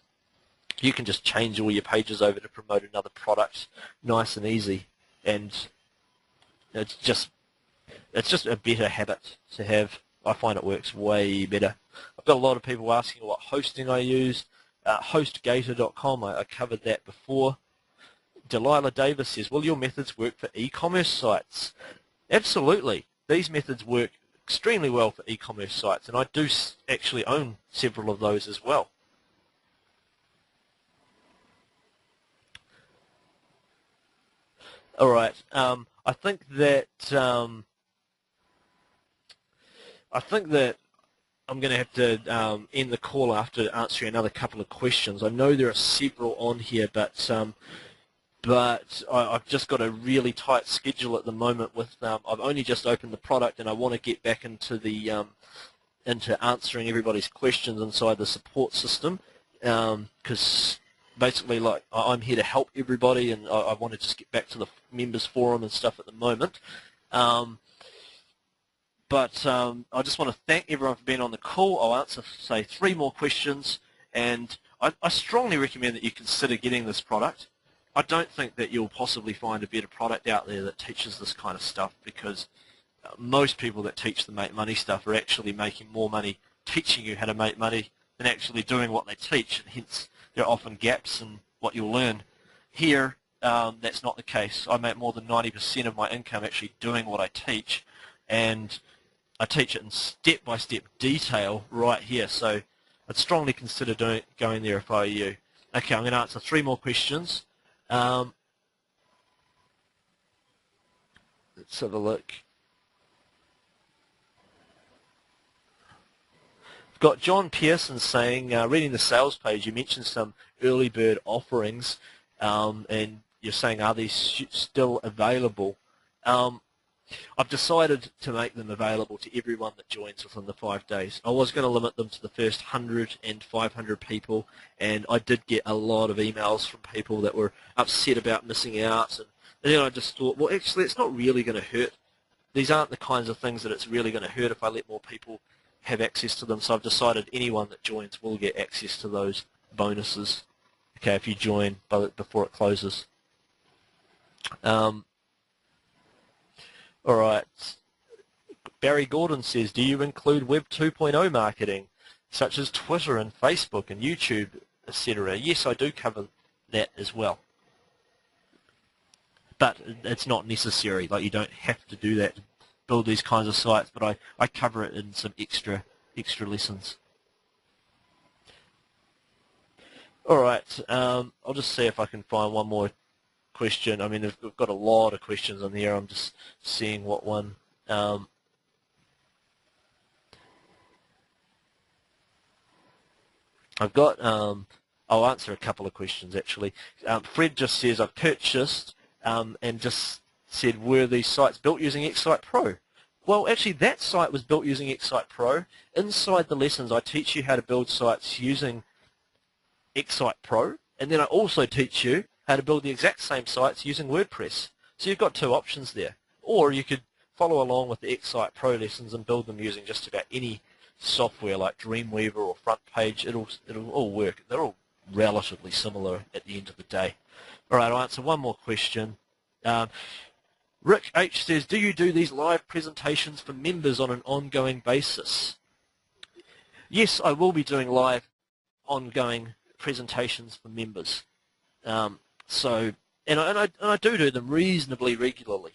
you can just change all your pages over to promote another product, nice and easy. And it's just a better habit to have. I find it works way better. I've got a lot of people asking what hosting I use. HostGator.com, I covered that before. Delilah Davis says, will your methods work for e-commerce sites? Absolutely. These methods work extremely well for e-commerce sites, and I do actually own several of those as well. All right. I think that I'm going to have to end the call after answering another couple of questions. I know there are several on here, but I've just got a really tight schedule at the moment. With I've only just opened the product, and I want to get back into the into answering everybody's questions inside the support system, because basically, like, I'm here to help everybody, and I want to just get back to the members forum and stuff at the moment. But I just want to thank everyone for being on the call. I'll answer, say, 3 more questions, and I strongly recommend that you consider getting this product. I don't think that you'll possibly find a better product out there that teaches this kind of stuff, because most people that teach the make money stuff are actually making more money teaching you how to make money than actually doing what they teach, and hence there are often gaps in what you'll learn. Here, that's not the case. I make more than 90% of my income actually doing what I teach, and I teach it in step-by-step detail right here, so I'd strongly consider going there if I were you. Okay, I'm going to answer 3 more questions. Let's have a look. Got John Pearson saying, reading the sales page, you mentioned some early bird offerings, and you're saying, are these still available? I've decided to make them available to everyone that joins within the 5 days. I was going to limit them to the first 100 and 500 people, and I did get a lot of emails from people that were upset about missing out, and then I just thought, well, actually, it's not really going to hurt. These aren't the kinds of things that it's really going to hurt if I let more people have access to them, so I've decided anyone that joins will get access to those bonuses, okay, if you join before it closes. All right. Barry Gordon says, do you include Web 2.0 marketing, such as Twitter and Facebook and YouTube, etc.? Yes, I do cover that as well. But it's not necessary. Like, you don't have to do that to build these kinds of sites, but I cover it in some extra lessons. All right. I'll just see if I can find one more question. I mean, we've got a lot of questions on here. I'm just seeing what one. I've got. I'll answer a couple of questions actually. Fred just says, I've purchased and just said, were these sites built using Xsite Pro? Well, actually, that site was built using Xsite Pro. Inside the lessons, I teach you how to build sites using Xsite Pro, and then I also teach you how to build the exact same sites using WordPress. So you've got 2 options there. Or you could follow along with the Xsite Pro lessons and build them using just about any software like Dreamweaver or FrontPage. It'll all work. They're all relatively similar at the end of the day. All right, I'll answer one more question. Rick H says, do you do these live presentations for members on an ongoing basis? Yes, I will be doing live ongoing presentations for members. And I do them reasonably regularly.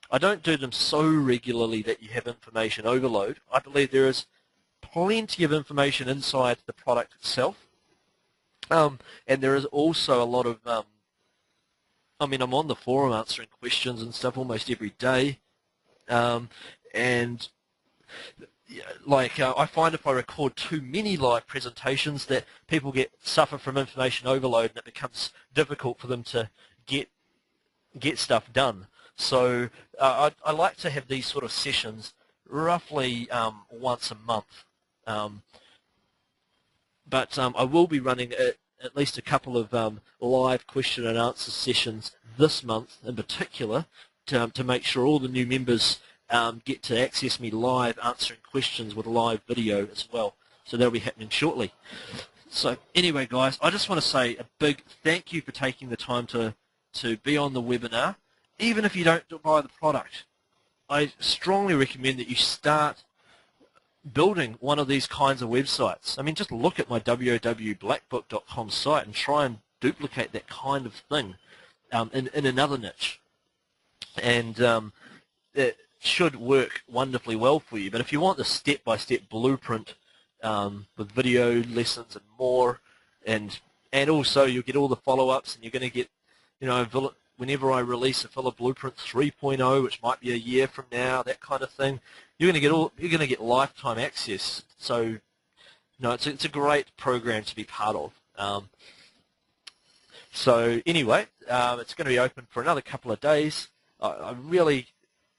I don't do them so regularly that you have information overload. I believe there is plenty of information inside the product itself. And there is also a lot of, I mean, I'm on the forum answering questions and stuff almost every day. And like, I find if I record too many live presentations that people suffer from information overload, and it becomes difficult for them to get stuff done. So I like to have these sort of sessions roughly once a month. But I will be running at least a couple of live question and answer sessions this month in particular to make sure all the new members get to access me live answering questions with live video as well. So that'll be happening shortly. So anyway, guys, I just want to say a big thank you for taking the time to be on the webinar. Even if you don't buy the product, I strongly recommend that you start building one of these kinds of websites. I mean, just look at my www.blackbook.com site and try and duplicate that kind of thing. in another niche, and it should work wonderfully well for you. But if you want the step-by-step blueprint with video lessons and more, and also you'll get all the follow-ups, and you're going to get, whenever I release aFFilo Blueprint 3.0, which might be a year from now, that kind of thing, you're going to get lifetime access. So, it's a great program to be part of. So anyway, it's going to be open for another couple of days. I really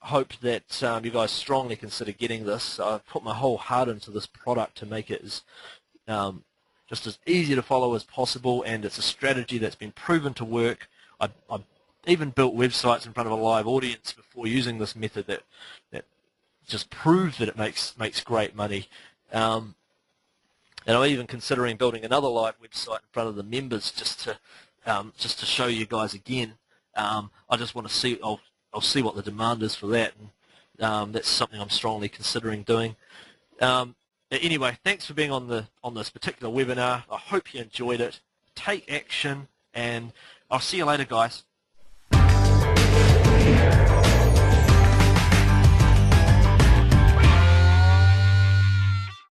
hope that you guys strongly consider getting this. I've put my whole heart into this product to make it as just as easy to follow as possible, and it's a strategy that's been proven to work. I've even built websites in front of a live audience before using this method that just proves that it makes great money. And I'm even considering building another live website in front of the members just to show you guys again. I just want to see. I'll see what the demand is for that, and that's something I'm strongly considering doing. Anyway, thanks for being on this particular webinar. I hope you enjoyed it. Take action, and I'll see you later, guys.